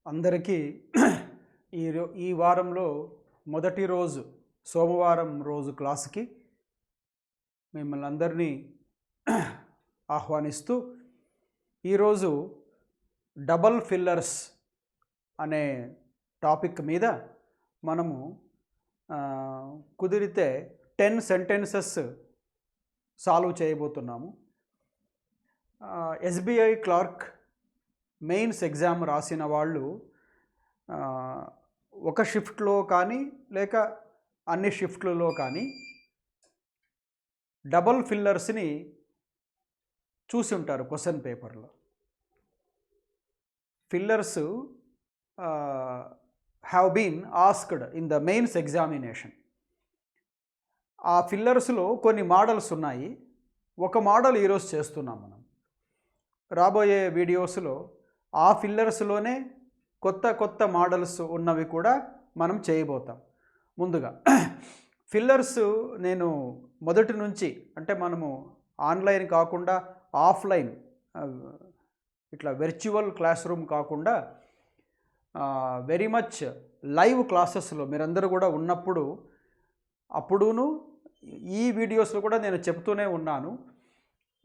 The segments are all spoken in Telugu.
అందరికీ ఈ వారంలో మొదటి రోజు సోమవారం రోజు క్లాస్కి మిమ్మల్ని అందరినీ ఆహ్వానిస్తూ ఈరోజు డబల్ ఫిల్లర్స్ అనే టాపిక్ మీద మనము కుదిరితే 10 సెంటెన్సెస్ సాల్వ్ చేయబోతున్నాము. ఎస్బీఐ క్లర్క్ మెయిన్స్ ఎగ్జామ్ రాసిన వాళ్ళు ఒక షిఫ్ట్లో కానీ లేక అన్ని షిఫ్ట్లలో కానీ డబల్ ఫిల్లర్స్ని చూసి ఉంటారు. క్వశ్చన్ పేపర్లో fillers have been asked in the mains examination. ఆ ఫిల్లర్స్లో కొన్ని మోడల్స్ ఉన్నాయి. ఒక మోడల్ ఈరోజు చేస్తున్నాం మనం. రాబోయే వీడియోస్లో ఆ ఫిల్లర్స్లోనే కొత్త మోడల్స్ ఉన్నవి కూడా మనం చేయబోతాం. ముందుగా ఫిల్లర్స్ నేను మొదటి నుంచి అంటే మనము ఆన్లైన్ కాకుండా ఆఫ్లైన్ ఇట్లా వెర్చువల్ క్లాస్ రూమ్ కాకుండా వెరీ మచ్ లైవ్ క్లాసెస్లో మీరందరూ కూడా ఉన్నప్పుడు అప్పుడును ఈ వీడియోస్లో కూడా నేను చెప్తూనే ఉన్నాను.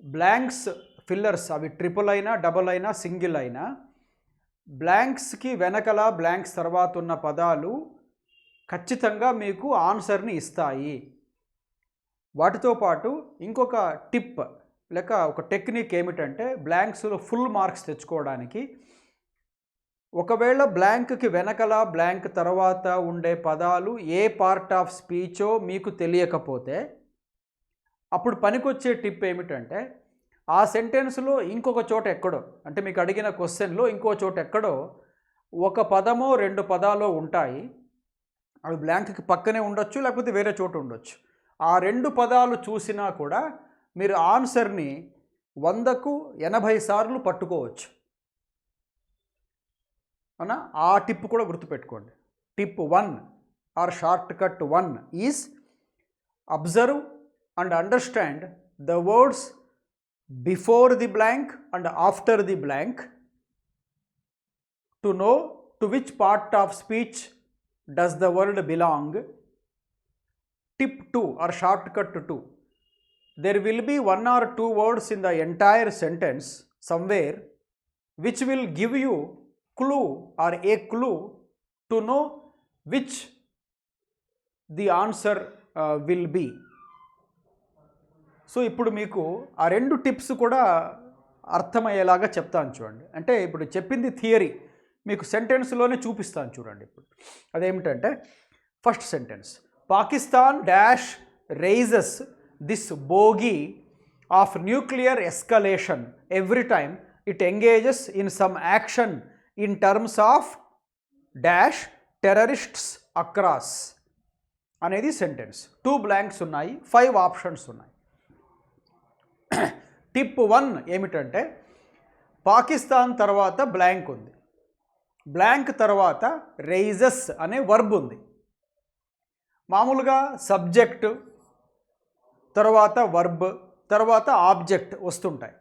బ్లాంక్స్ ఫిల్లర్స్ అవి ట్రిపుల్ అయినా డబల్ అయినా సింగిల్ అయినా బ్లాంక్స్కి వెనకల బ్లాంక్స్ తర్వాత ఉన్న పదాలు ఖచ్చితంగా మీకు ఆన్సర్ని ఇస్తాయి. వాటితో పాటు ఇంకొక టిప్ లేక ఒక టెక్నిక్ ఏమిటంటే బ్లాంక్స్లో ఫుల్ మార్క్స్ తెచ్చుకోవడానికి ఒకవేళ బ్లాంక్కి వెనకల బ్లాంక్ తర్వాత ఉండే పదాలు ఏ పార్ట్ ఆఫ్ స్పీచో మీకు తెలియకపోతే అప్పుడు పనికొచ్చే టిప్ ఏమిటంటే ఆ సెంటెన్స్లో ఇంకొక చోట ఎక్కడో అంటే మీకు అడిగిన క్వశ్చన్లో ఇంకో చోట ఎక్కడో ఒక పదమో రెండు పదాలు ఉంటాయి. అవి బ్లాంక్కి పక్కనే ఉండొచ్చు లేకపోతే వేరే చోట ఉండొచ్చు. ఆ రెండు పదాలు చూసినా కూడా మీరు ఆన్సర్ని 100కు 80 సార్లు పట్టుకోవచ్చు. అవునా? ఆ టిప్ కూడా గుర్తుపెట్టుకోండి. Tip 1 or shortcut 1 is observe and understand the words before the blank and after the blank to know to which part of speech does the word belong. Tip 2 or shortcut 2, there will be 1 or 2 words in the entire sentence somewhere which will give you clue or a clue to know which the answer will be. So ఇప్పుడు మీకు ఆ రెండు టిప్స్ కూడా అర్థమయ్యేలాగా చెప్తాను చూడండి. అంటే ఇప్పుడు చెప్పింది థియరీ మీకు సెంటెన్స్లోనే చూపిస్తాను చూడండి. ఇప్పుడు అదేమిటంటే first sentence, Pakistan dash raises this bogey of nuclear escalation every time it engages in some action in terms of dash terrorists across అనేది సెంటెన్స్. 2 బ్లాంక్స్ ఉన్నాయి, 5 ఆప్షన్స్ ఉన్నాయి. టిప్ 1 ఏమిటంటే పాకిస్తాన్ తర్వాత బ్లాంక్ ఉంది, బ్లాంక్ తర్వాత రైజెస్ అనే వర్బ్ ఉంది. మామూలుగా సబ్జెక్టు తర్వాత వర్బ్ తర్వాత ఆబ్జెక్ట్ వస్తుంటాయి.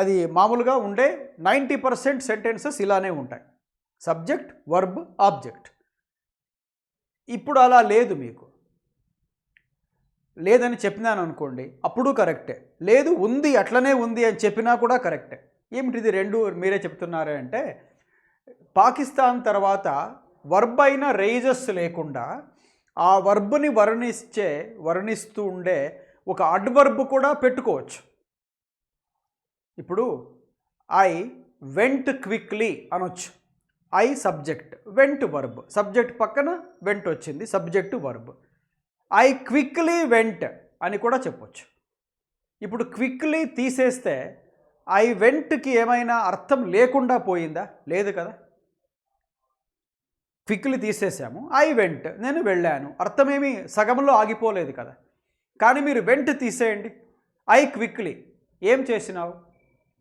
అది మామూలుగా ఉండే 90% సెంటెన్సెస్ ఇలానే ఉంటాయి, సబ్జెక్ట్ వర్బ్ ఆబ్జెక్ట్. ఇప్పుడు అలా లేదు, మీకు లేదని చెప్పినాను అనుకోండి అప్పుడు కరెక్టే, లేదు ఉంది అట్లనే ఉంది అని చెప్పినా కూడా కరెక్టే. ఏమిటిది రెండు మీరే చెప్తున్నారే అంటే పాకిస్తాన్ తర్వాత వర్బ్ అయిన రైజెస్ లేకుండా ఆ వర్బ్ని వర్ణిస్తూ ఉండే ఒక అడ్వర్బ్ కూడా పెట్టుకోవచ్చు. ఇప్పుడు ఐ వెంట్ క్విక్లీ అనొచ్చు. I subject, vent verb, subject పక్కన వెంట్ వచ్చింది, subject verb. I quickly vent అని కూడా చెప్పొచ్చు. ఇప్పుడు క్విక్లీ తీసేస్తే ఐ వెంట్కి ఏమైనా అర్థం లేకుండా పోయిందా? లేదు కదా. క్విక్లీ తీసేసాము, ఐ వెంట్ నేను వెళ్ళాను, అర్థమేమి సగంలో ఆగిపోలేదు కదా. కానీ మీరు వెంట్ తీసేయండి, ఐ క్విక్లీ ఏం చేసినావు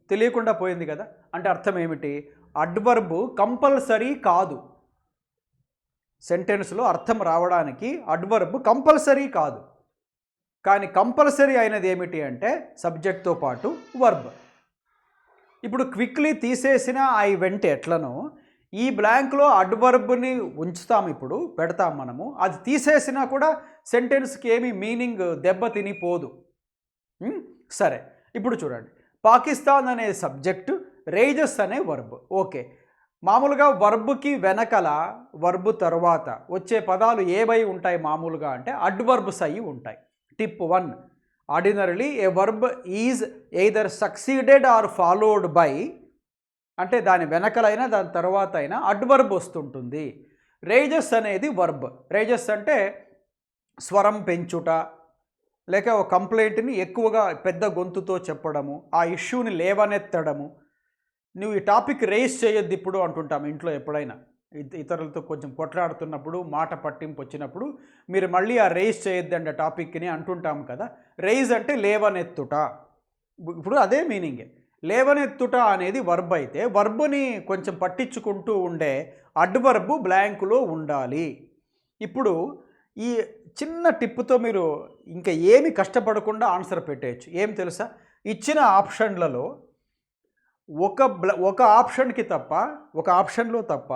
తెలియకుండా పోయింది కదా. అంటే అర్థం ఏమిటి? అడ్వర్బ్ కంపల్సరీ కాదు. సెంటెన్స్లో అర్థం రావడానికి అడ్వర్బ్ కంపల్సరీ కాదు. కానీ కంపల్సరీ అయినది ఏమిటి అంటే సబ్జెక్ట్తో పాటు వర్బ్. ఇప్పుడు క్విక్లీ తీసేసిన ఐ వెంట ఎట్లనో ఈ బ్లాంక్లో అడ్వర్బ్ని ఉంచుతాం, ఇప్పుడు పెడతాం మనము. అది తీసేసినా కూడా సెంటెన్స్కి ఏమి మీనింగ్ దెబ్బతినిపోదు. సరే, ఇప్పుడు చూడండి, పాకిస్తాన్ అనే సబ్జెక్టు, రైజెస్ అనే వర్బ్. ఓకే, మామూలుగా వర్బ్కి వెనకల వర్బ్ తర్వాత వచ్చే పదాలు ఏవై ఉంటాయి మామూలుగా అంటే అడ్వర్బ్స్ అయ్యి ఉంటాయి. Tip 1, ordinarily a verb is either succeeded or followed by, అంటే దాని వెనకలైనా దాని తర్వాత అయినా అడ్వర్బ్ వస్తుంటుంది. రైజెస్ అనేది వర్బ్. రైజెస్ అంటే స్వరం పెంచుట, లేక ఒక కంప్లైంట్ని ఎక్కువగా పెద్ద గొంతుతో చెప్పడము, ఆ ఇష్యూని లేవనెత్తడము. నువ్వు ఈ టాపిక్ రైజ్ చేయొద్దు ఇప్పుడు అంటుంటాము ఇంట్లో. ఎప్పుడైనా ఇతరులతో కొంచెం కొట్లాడుతున్నప్పుడు, మాట పట్టింపు వచ్చినప్పుడు మీరు మళ్ళీ ఆ రైజ్ చేయొద్దండి ఆ టాపిక్ని అంటుంటాము కదా. రైజ్ అంటే లేవనెత్తుట. ఇప్పుడు అదే మీనింగే. లేవనెత్తుట అనేది వర్బ్ అయితే వర్బ్ని కొంచెం పట్టించుకుంటూ ఉండే అడ్వర్బ్ బ్లాంకులో ఉండాలి. ఇప్పుడు ఈ చిన్న టిప్పుతో మీరు ఇంకా ఏమి కష్టపడకుండా ఆన్సర్ పెట్టేయచ్చు. ఏం తెలుసా, ఇచ్చిన ఆప్షన్లలో ఒక ఆప్షన్కి తప్ప, ఒక ఆప్షన్లో తప్ప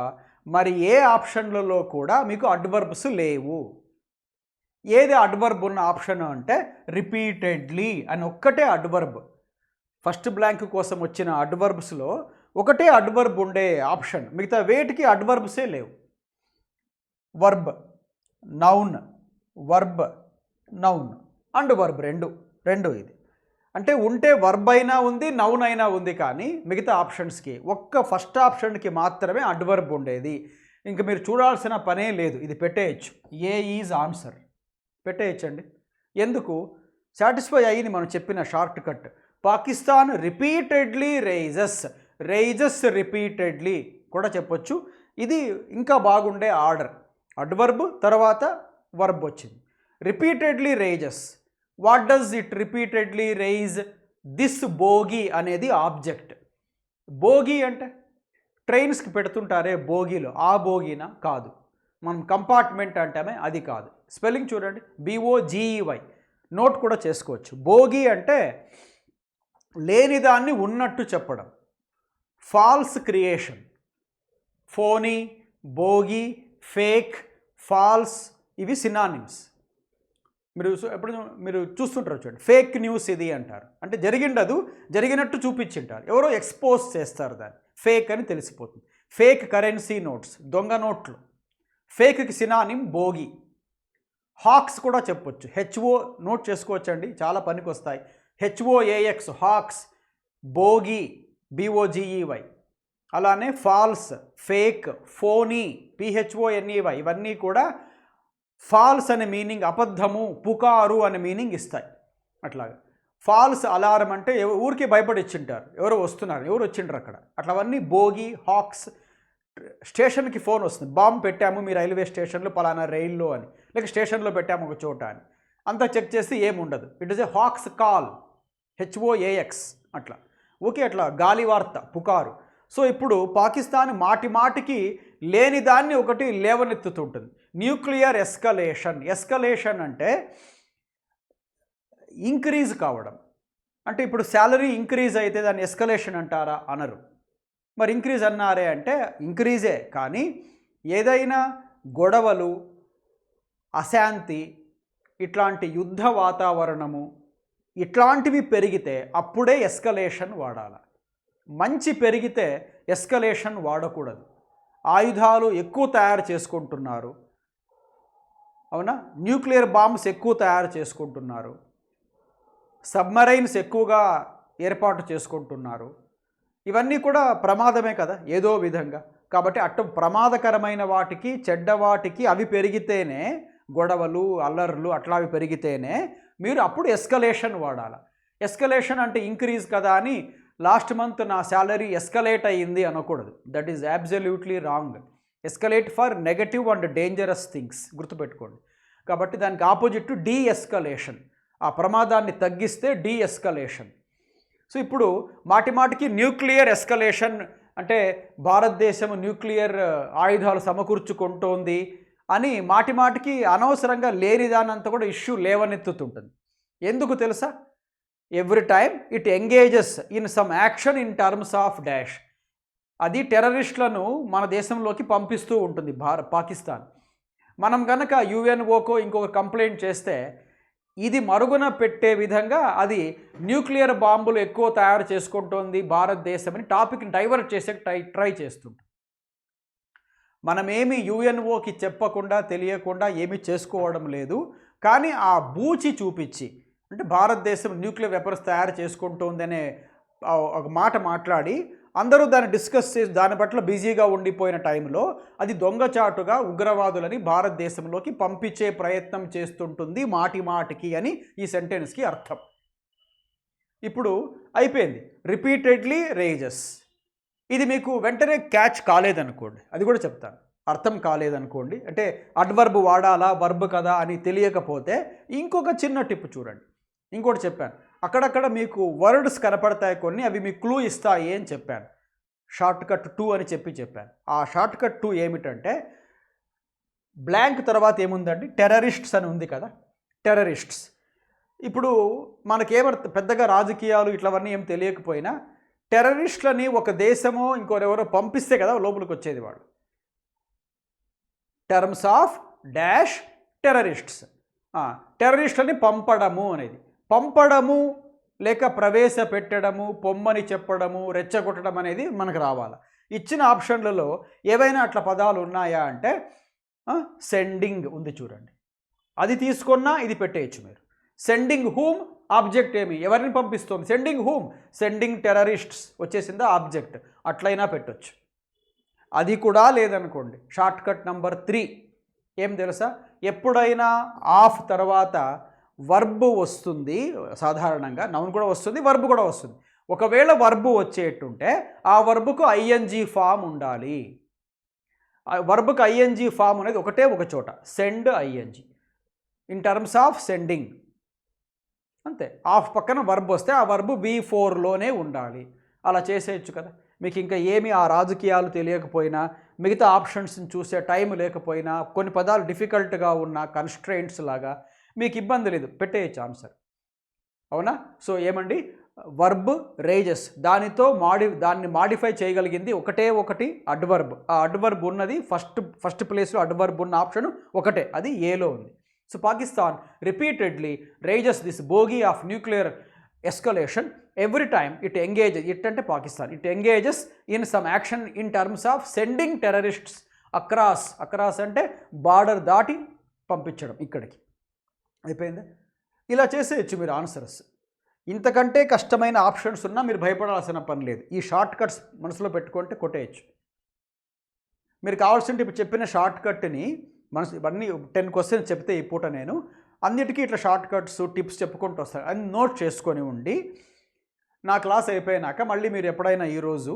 మరి ఏ ఆప్షన్లలో కూడా మీకు అడ్వర్బ్స్ లేవు. ఏది అడ్వర్బ్ ఉన్న ఆప్షన్ అంటే రిపీటెడ్లీ అని ఒక్కటే అడ్వర్బ్. ఫస్ట్ బ్లాంక్ కోసం వచ్చిన అడ్వర్బ్స్లో ఒకటే అడ్వర్బ్ ఉండే ఆప్షన్, మిగతా వేటికి అడ్వర్బ్సే లేవు. Verb, noun, verb, noun and verb రెండు ఇది. అంటే ఉంటే వర్బ్ అయినా ఉంది, నౌన్ అయినా ఉంది, కానీ మిగతా ఆప్షన్స్కి ఒక్క ఫస్ట్ ఆప్షన్కి మాత్రమే అడ్వర్బ్ ఉండేది. ఇంక మీరు చూడాల్సిన పనే లేదు, ఇది పెట్టేయచ్చు. ఏ ఈజ్ ఆన్సర్ పెట్టేయచ్చండి. ఎందుకు, సాటిస్ఫై అయ్యింది మనం చెప్పిన shortcut. Pakistan repeatedly raises repeatedly కూడా చెప్పొచ్చు. ఇది ఇంకా బాగుండే ఆర్డర్. అడ్వర్బ్ తర్వాత వర్బ్ వచ్చింది. Repeatedly raises. What does it repeatedly raise? This bogey అనేది ఆబ్జెక్ట్. బోగి అంటే ట్రైన్స్కి పెడుతుంటారే బోగీలో, ఆ బోగీనా? కాదు. మనం కంపార్ట్మెంట్ అంటామే, అది కాదు. స్పెల్లింగ్ చూడండి, BOGEY. నోట్ కూడా చేసుకోవచ్చు. బోగి అంటే లేనిదాన్ని ఉన్నట్టు చెప్పడం. False creation. Phony, bogey, fake, false ఇవి సినానిమ్స్. మీరు చూస్తుంటారు చూడండి, ఫేక్ న్యూస్ ఇది అంటారు. అంటే జరిగిండదు, జరిగినట్టు చూపించింటారు, ఎవరో ఎక్స్పోజ్ చేస్తారు దాన్ని, ఫేక్ అని తెలిసిపోతుంది. ఫేక్ కరెన్సీ నోట్స్, దొంగ నోట్లు. ఫేక్కి సినానిమ్ బోగి. హాక్స్ కూడా చెప్పొచ్చు. HO నోట్ చేసుకోవచ్చండి, చాలా పనికి వస్తాయి. HOAX హాక్స్. బోగి BOGEY. అలానే ఫాల్స్, ఫేక్, ఫోనీ PHONEY ఇవన్నీ కూడా ఫాల్స్ అనే మీనింగ్, అబద్ధము, పుకారు అనే మీనింగ్ ఇస్తాయి. అట్లాగా ఫాల్స్ అలారం అంటే ఊరికి భయపడిచ్చింటారు, ఎవరో వస్తున్నారు, ఎవరు వచ్చింటారు అక్కడ, అట్లవన్నీ బోగి, హాక్స్. స్టేషన్కి ఫోన్ వస్తుంది, బాంబు పెట్టాము మీ రైల్వే స్టేషన్లో పలానా రైల్లో అని, లేక స్టేషన్లో పెట్టాము ఒక చోట అని. అంతా చెక్ చేసి ఏముండదు. It is a hoax call, HOAX అట్లా. ఓకే, అట్లా గాలి వార్త, పుకారు. సో ఇప్పుడు పాకిస్తాన్ మాటి మాటికి లేని దాన్ని ఒకటి లేవనెత్తుతుంటుంది. న్యూక్లియర్ ఎస్కలేషన్ అంటే ఇంక్రీజ్ కావడం. అంటే ఇప్పుడు శాలరీ ఇంక్రీజ్ అయితే దాన్ని ఎస్కలేషన్ అంటారా? అనరు. మరి ఇంక్రీజ్ అన్నారే అంటే ఇంక్రీజే, కానీ ఏదైనా గొడవలు, అశాంతి, ఇట్లాంటి యుద్ధ వాతావరణము ఇట్లాంటివి పెరిగితే అప్పుడే ఎస్కలేషన్ వాడాలి. మంచి పెరిగితే ఎస్కలేషన్ వాడకూడదు. ఆయుధాలు ఎక్కువ తయారు చేసుకుంటున్నారు, అవునా? న్యూక్లియర్ బాంబ్స్ ఎక్కువ తయారు చేసుకుంటున్నారు, సబ్మరైన్స్ ఎక్కువగా ఏర్పాటు చేసుకుంటున్నారు. ఇవన్నీ కూడా ప్రమాదమే కదా ఏదో విధంగా. కాబట్టి అటు ప్రమాదకరమైన వాటికి, చెడ్డవాటికి అవి పెరిగితేనే, గొడవలు, అల్లర్లు అట్లావి పెరిగితేనే మీరు అప్పుడు ఎస్కలేషన్ వాడాలి. ఎస్కలేషన్ అంటే ఇంక్రీజ్ కదా అని లాస్ట్ మంత్ నా శాలరీ ఎస్కలేట్ అయ్యింది అనకూడదు. That is absolutely wrong. Escalate for negative and dangerous things, గుర్తుపెట్టుకోండి. కాబట్టి దానికి ఆపోజిట్ డీఎస్కలేషన్. ఆ ప్రమాదాన్ని తగ్గిస్తే డీఎస్కలేషన్. సో ఇప్పుడు మాటిమాటికి న్యూక్లియర్ ఎస్కలేషన్ అంటే భారతదేశం న్యూక్లియర్ ఆయుధాలు సమకూర్చుకుంటోంది అని మాటిమాటికి అనవసరంగా లేనిదానంతా కూడా ఇష్యూ లేవనెత్తుతుంటుంది. ఎందుకు తెలుసా? Every time it engages in some action in terms of dash. అది టెర్రరిస్టులను మన దేశంలోకి పంపిస్తూ ఉంటుంది పాకిస్తాన్. మనం కనుక యుఎన్ఓకో ఇంకొక కంప్లైంట్ చేస్తే ఇది మరుగున పెట్టే విధంగా అది న్యూక్లియర్ బాంబులు ఎక్కువ తయారు చేసుకుంటోంది భారతదేశం అని టాపిక్ని డైవర్ట్ చేసే ట్రై చేస్తుంది. మనమేమి యుఎన్ఓకి చెప్పకుండా తెలియకుండా ఏమీ చేసుకోవడం లేదు. కానీ ఆ బూచి చూపించి, అంటే భారతదేశం న్యూక్లియర్ వెపన్స్ తయారు చేసుకుంటోందనే ఒక మాట మాట్లాడి అందరూ దాన్ని డిస్కస్ చేసి దాని పట్ల బిజీగా ఉండిపోయిన టైంలో అది దొంగచాటుగా ఉగ్రవాదులని భారతదేశంలోకి పంపించే ప్రయత్నం చేస్తుంటుంది మాటి మాటికి అని ఈ సెంటెన్స్కి అర్థం. ఇప్పుడు అయిపోయింది. Repeatedly raises. ఇది మీకు వెంటనే క్యాచ్ కాలేదనుకోండి, అది కూడా చెప్తాను. అర్థం కాలేదనుకోండి, అంటే అడ్వర్బ్ వాడాలా వర్బ్ కదా అని తెలియకపోతే ఇంకొక చిన్న టిప్ చూడండి. ఇంకోటి చెప్పాను, అక్కడక్కడ మీకు వర్డ్స్ కనపడతాయి కొన్ని, అవి మీకు క్లూ ఇస్తాయి అని చెప్పాను. షార్ట్ కట్ 2 అని చెప్పాను. ఆ షార్ట్ కట్ 2 ఏమిటంటే బ్లాంక్ తర్వాత ఏముందండి, టెర్రరిస్ట్స్ అని ఉంది కదా, టెర్రరిస్ట్స్. ఇప్పుడు మనకేమర్థం, పెద్దగా రాజకీయాలు ఇట్లవన్నీ ఏం తెలియకపోయినా టెర్రరిస్టులని ఒక దేశమో ఇంకోరెవరో పంపిస్తే కదా లోపలికి వచ్చేది వాళ్ళు. Terms of dash terrorists. టెర్రరిస్టులని పంపడము అనేది, పంపడము లేక ప్రవేశపెట్టడము, పొమ్మని చెప్పడము, రెచ్చగొట్టడం అనేది మనకు రావాలి. ఇచ్చిన ఆప్షన్లలో ఏవైనా అట్లా పదాలు ఉన్నాయా అంటే సెండింగ్ ఉంది చూడండి, అది తీసుకున్నా ఇది పెట్టేయచ్చు మీరు. సెండింగ్ హూమ్, ఆబ్జెక్ట్ ఏమి, ఎవరిని పంపిస్తుంది, సెండింగ్ హూమ్, సెండింగ్ టెర్రరిస్ట్స్ వచ్చేసిందా ఆబ్జెక్ట్, అట్లయినా పెట్టొచ్చు. అది కూడా లేదనుకోండి, షార్ట్ కట్ నెంబర్ 3 ఏం తెలుసా, ఎప్పుడైనా ఆఫ్ తర్వాత వర్బ్ వస్తుంది, సాధారణంగా నౌన్ కూడా వస్తుంది, వర్బ్ కూడా వస్తుంది. ఒకవేళ వర్బ్ వచ్చేటుంటే ఆ వర్బ్కు ఐఎన్జీ ఫామ్ ఉండాలి. వర్బ్కు ఐఎన్జీ ఫామ్ అనేది ఒకటే ఒక చోట, send ING in terms of sending, అంతే. ఆఫ్ పక్కన వర్బ్ వస్తే ఆ వర్బ్ V4లోనే ఉండాలి. అలా చేసేయచ్చు కదా. మీకు ఇంకా ఏమి ఆ రాజకీయాలు తెలియకపోయినా, మిగతా ఆప్షన్స్ని చూసే టైం లేకపోయినా, కొన్ని పదాలు డిఫికల్ట్గా ఉన్న కన్స్ట్రెయింట్స్ లాగా మీకు ఇబ్బంది లేదు, పెట్టేయచ్చు ఆన్సర్. అవునా? సో ఏమండి, వర్బ్ రేజెస్, దాన్ని మాడిఫై చేయగలిగింది ఒకటే ఒకటి అడ్వర్బ్. ఆ అడ్వర్బ్ ఉన్నది ఫస్ట్ ప్లేస్లో అడ్వర్బ్ ఉన్న ఆప్షన్ ఒకటే, అది ఏలో ఉంది. So Pakistan repeatedly raises this bogey of nuclear escalation every time it engages, it అంటే Pakistan, it engages in some action in terms of sending terrorists across అంటే బార్డర్ దాటి పంపించడం ఇక్కడికి. అయిపోయిందా? ఇలా చేసేయచ్చు మీరు ఆన్సర్స్. ఇంతకంటే కష్టమైన ఆప్షన్స్ ఉన్నా మీరు భయపడాల్సిన పని లేదు. ఈ షార్ట్ కట్స్ మనసులో పెట్టుకుంటే కొట్టేయచ్చు. మీరు కావాల్సింటే ఇప్పుడు చెప్పిన షార్ట్ కట్ని ఇవన్నీ 10 క్వశ్చన్స్ చెప్తే ఈ పూట నేను అన్నిటికీ ఇట్లా షార్ట్ కట్స్ టిప్స్ చెప్పుకుంటూ వస్తాను, అన్ని నోట్ చేసుకొని ఉండి నా క్లాస్ అయిపోయినాక మళ్ళీ మీరు ఎప్పుడైనా ఈరోజు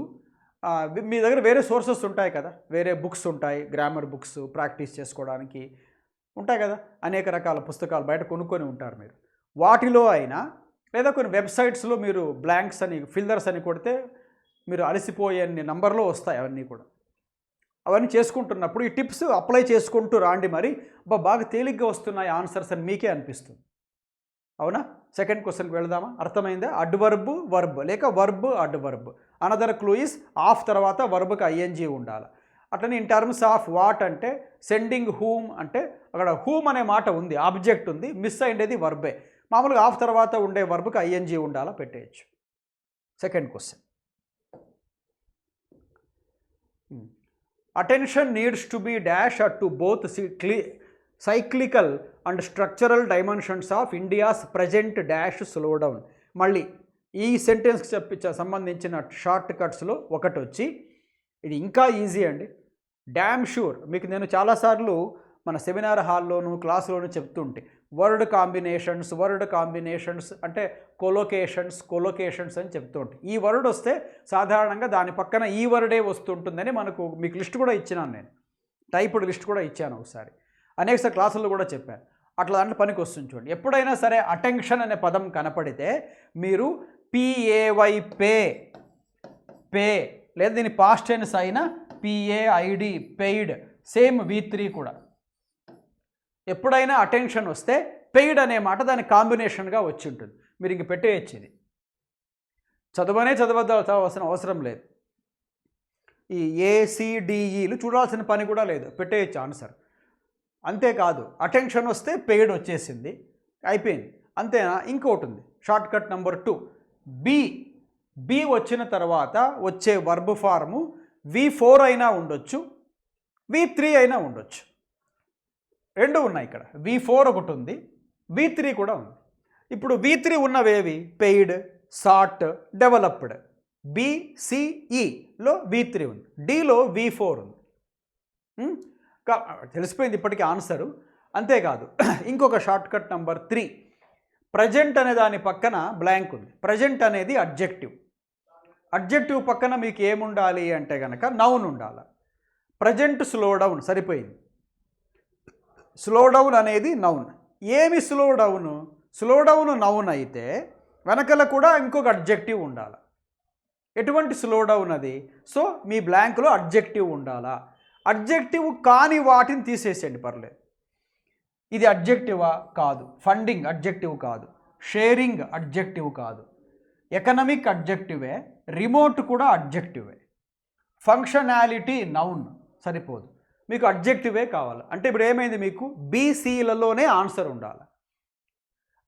మీ దగ్గర వేరే సోర్సెస్ ఉంటాయి కదా, వేరే బుక్స్ ఉంటాయి, గ్రామర్ బుక్స్ ప్రాక్టీస్ చేసుకోవడానికి ఉంటాయి కదా, అనేక రకాల పుస్తకాలు బయట కొనుక్కొని ఉంటారు మీరు. వాటిలో అయినా లేదా కొన్ని వెబ్సైట్స్లో మీరు బ్లాంక్స్ అని ఫిల్లర్స్ అని కొడితే మీరు అలసిపోయే నంబర్లో వస్తాయి అవన్నీ కూడా. అవన్నీ చేసుకుంటున్నప్పుడు ఈ టిప్స్ అప్లై చేసుకుంటూ రాండి, మరి బాగా తేలిగ్గా వస్తున్నాయి ఆన్సర్స్ అని మీకే అనిపిస్తుంది. అవునా? సెకండ్ క్వశ్చన్కి వెళదామా? అర్థమైందా? అడ్వర్బ్ వర్బ్ లేక verb adverb. Another clue is of తర్వాత వర్బ్కి ఐఎన్జీ ఉండాలి. అట్లనే ఇన్ టర్మ్స్ ఆఫ్ వాట్ అంటే సెండింగ్ హూమ్ అంటే అక్కడ హూమ్ అనే మాట ఉంది, ఆబ్జెక్ట్ ఉంది, మిస్ అయ్యేది వర్బే. మామూలుగా ఆఫ్ తర్వాత ఉండే వర్బ్కి ఐఎన్జీ ఉండాలా, పెట్టేయచ్చు. Second question, attention needs to be dash at to both cyclical and structural dimensions of India's present dash slow down. మళ్ళీ ఈ సెంటెన్స్కి సంబంధించిన షార్ట్ కట్స్లో ఒకటి వచ్చి, ఇది ఇంకా ఈజీ అండి, డ్యామ్ షూర్. మీకు నేను చాలాసార్లు మన సెమినార్ హాల్లోను క్లాసులోను చెప్తుంటే వర్డ్ కాంబినేషన్స్ అంటే కొలోకేషన్స్ అని చెప్తుంటే, ఈ వర్డ్ వస్తే సాధారణంగా దాని పక్కన ఈ వర్డే వస్తుంటుందని మీకు లిస్ట్ కూడా ఇచ్చినాను, నేను టైప్డ్ లిస్ట్ కూడా ఇచ్చాను ఒకసారి, అనేక క్లాసుల్లో కూడా చెప్పాను. అట్లా దాంట్లో పనికి వస్తుంది చూడండి. ఎప్పుడైనా సరే అటెన్షన్ అనే పదం కనపడితే మీరు PAY పే లేదా దీని పాస్ట్ టెన్స్ అయినా PAID పెయిడ్, సేమ్ V3 కూడా. ఎప్పుడైనా అటెన్షన్ వస్తే పెయిడ్ అనే మాట దాని కాంబినేషన్గా వచ్చి ఉంటుంది. మీరు ఇంక పెట్టేయచ్చు. ఇది చదవాల్సిన అవసరం లేదు. ఈ ఏసిడిఈలు చూడాల్సిన పని కూడా లేదు, పెట్టేయచ్చు ఆన్సర్. అంతేకాదు అటెన్షన్ వస్తే పెయిడ్ వచ్చేసింది, అయిపోయింది. అంతేనా? ఇంకోటి ఉంది షార్ట్ కట్ నెంబర్ 2. బి వచ్చిన తర్వాత వచ్చే వర్బ్ ఫార్ము V4 అయినా ఉండొచ్చు, V3 అయినా ఉండొచ్చు. రెండు ఉన్నాయి ఇక్కడ. V4 ఒకటి ఉంది, V3 కూడా ఉంది. ఇప్పుడు V3 ఉన్నవేవి? పెయిడ్, సాట్, డెవలప్డ్. BCEలో V3 ఉంది, Dలో V4 ఉంది. తెలిసిపోయింది ఇప్పటికీ ఆన్సరు. అంతేకాదు ఇంకొక షార్ట్ కట్ నెంబర్ 3. ప్రజెంట్ అనే దాని పక్కన బ్లాంక్ ఉంది. ప్రజెంట్ అనేది అడ్జెక్టివ్. అడ్జెక్టివ్ పక్కన మీకు ఏముండాలి అంటే కనుక నౌన్ ఉండాలి. ప్రజెంట్ స్లో డౌన్ సరిపోయింది. స్లో డౌన్ అనేది నౌన్. ఏమి slow down? Slow down noun అయితే వెనకల కూడా ఇంకొక అడ్జెక్టివ్ ఉండాలి. ఎటువంటి స్లో డౌన్ అది? సో మీ బ్లాంక్లో అడ్జెక్టివ్ ఉండాలా. అడ్జెక్టివ్ కాని వాటిని తీసేసేయండి, పర్లేదు. ఇది అడ్జెక్టివా? కాదు. ఫండింగ్ అడ్జెక్టివ్ కాదు. షేరింగ్ అడ్జెక్టివ్ కాదు. ఎకనమిక్ అడ్జెక్టివే. రిమోట్ కూడా అడ్జెక్టివే. ఫంక్షనాలిటీ నౌన్ సరిపోదు, మీకు అడ్జెక్టివే కావాలి. అంటే ఇప్పుడు ఏమైంది? మీకు BCలలోనే ఆన్సర్ ఉండాలి.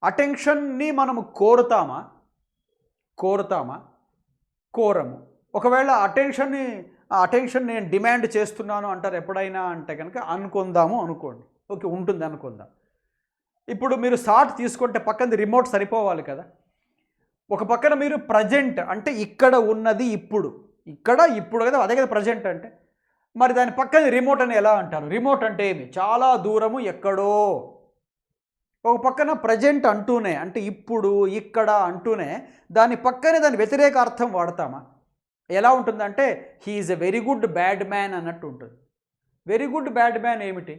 అటెన్షన్ని మనము కోరతామా? కోరము. ఒకవేళ అటెన్షన్ నేను డిమాండ్ చేస్తున్నాను అంటారు ఎప్పుడైనా అంటే కనుక అనుకోండి. ఓకే, ఉంటుంది అనుకుందాం. ఇప్పుడు మీరు సాట్ తీసుకుంటే పక్కన రిమోట్ సరిపోవాలి కదా. ఒక పక్కన మీరు ప్రజెంట్ అంటే ఇక్కడ ఉన్నది ఇప్పుడు కదా, అదే కదా ప్రజెంట్ అంటే. మరి దాని పక్కన రిమోట్ అని ఎలా అంటారు? రిమోట్ అంటే ఏమి? చాలా దూరము, ఎక్కడో. ఒక పక్కన ప్రజెంట్ అంటూనే, అంటే ఇప్పుడు ఇక్కడ అంటూనే దాని పక్కనే దాని వ్యతిరేక అర్థం వాడతామా? ఎలా ఉంటుందంటే he is a very good bad man అన్నట్టు ఉంటుంది. వెరీ గుడ్ బ్యాడ్ మ్యాన్ ఏమిటి?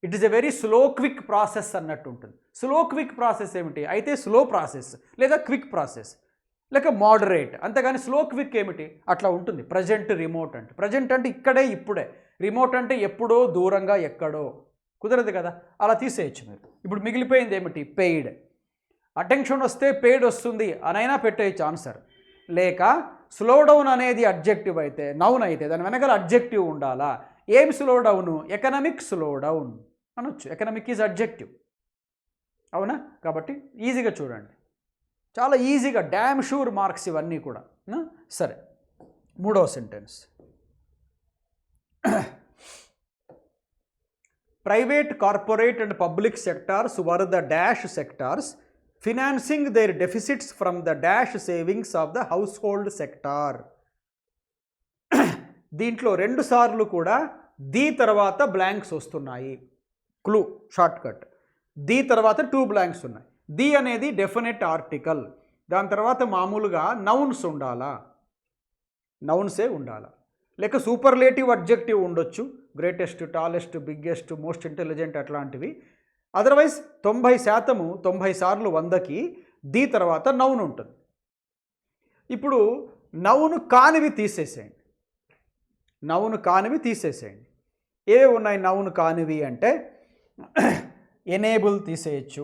It is a very slow quick process అన్నట్టు ఉంటుంది. స్లో క్విక్ ప్రాసెస్ ఏమిటి? అయితే స్లో ప్రాసెస్ లేదా క్విక్ ప్రాసెస్ లేక మోడరేట్. అంతేగాని స్లో క్విక్ ఏమిటి? అట్లా ఉంటుంది. ప్రజెంట్ రిమోట్ అంటే, ప్రజెంట్ అంటే ఇక్కడే ఇప్పుడే, రిమోట్ అంటే ఎప్పుడో దూరంగా ఎక్కడో. కుదరదు కదా, అలా తీసేయచ్చు మీరు. ఇప్పుడు మిగిలిపోయింది ఏమిటి? పెయిడ్. అటెన్షన్ వస్తే పెయిడ్ వస్తుంది అనైనా పెట్టేయచ్చు ఆన్సర్. లేక స్లో డౌన్ అనేది అడ్జెక్టివ్ అయితే, నౌన్ అయితే దాని వెనకాల అడ్జెక్టివ్ ఉండాలా. ఏం slow down? Economic slow down అనొచ్చు. ఎకనామిక్ ఈజ్ అడ్జెక్టివ్, అవునా? కాబట్టి ఈజీగా చూడండి, చాలా ఈజీగా, డ్యామ్ షూర్ మార్క్స్ ఇవన్నీ కూడా. సరే, మూడవ sentence. Private, corporate and public sectors were the dash sectors financing their deficits from the dash savings of the household sector. దీంట్లో 2 సార్లు కూడా ది తర్వాత బ్లాంక్స్ వస్తున్నాయి. Clue, short cut. ది తర్వాత 2 బ్లాంక్స్ ఉన్నాయి. ది అనేది డెఫినెట్ ఆర్టికల్. దాని తర్వాత మామూలుగా నౌన్స్ ఉండాలా, నౌన్సే ఉండాలా. లేక సూపర్లేటివ్ అడ్జెక్టివ్ ఉండొచ్చు, greatest, tallest, biggest, most intelligent అట్లాంటివి. అదర్వైజ్ 90 సార్లు 100కి ది తర్వాత నౌన్ ఉంటుంది. ఇప్పుడు నౌన్ కానివి తీసేసేయండి. ఏవి ఉన్నాయి నౌన్ కానివి అంటే ఎనేబుల్ తీసేయచ్చు,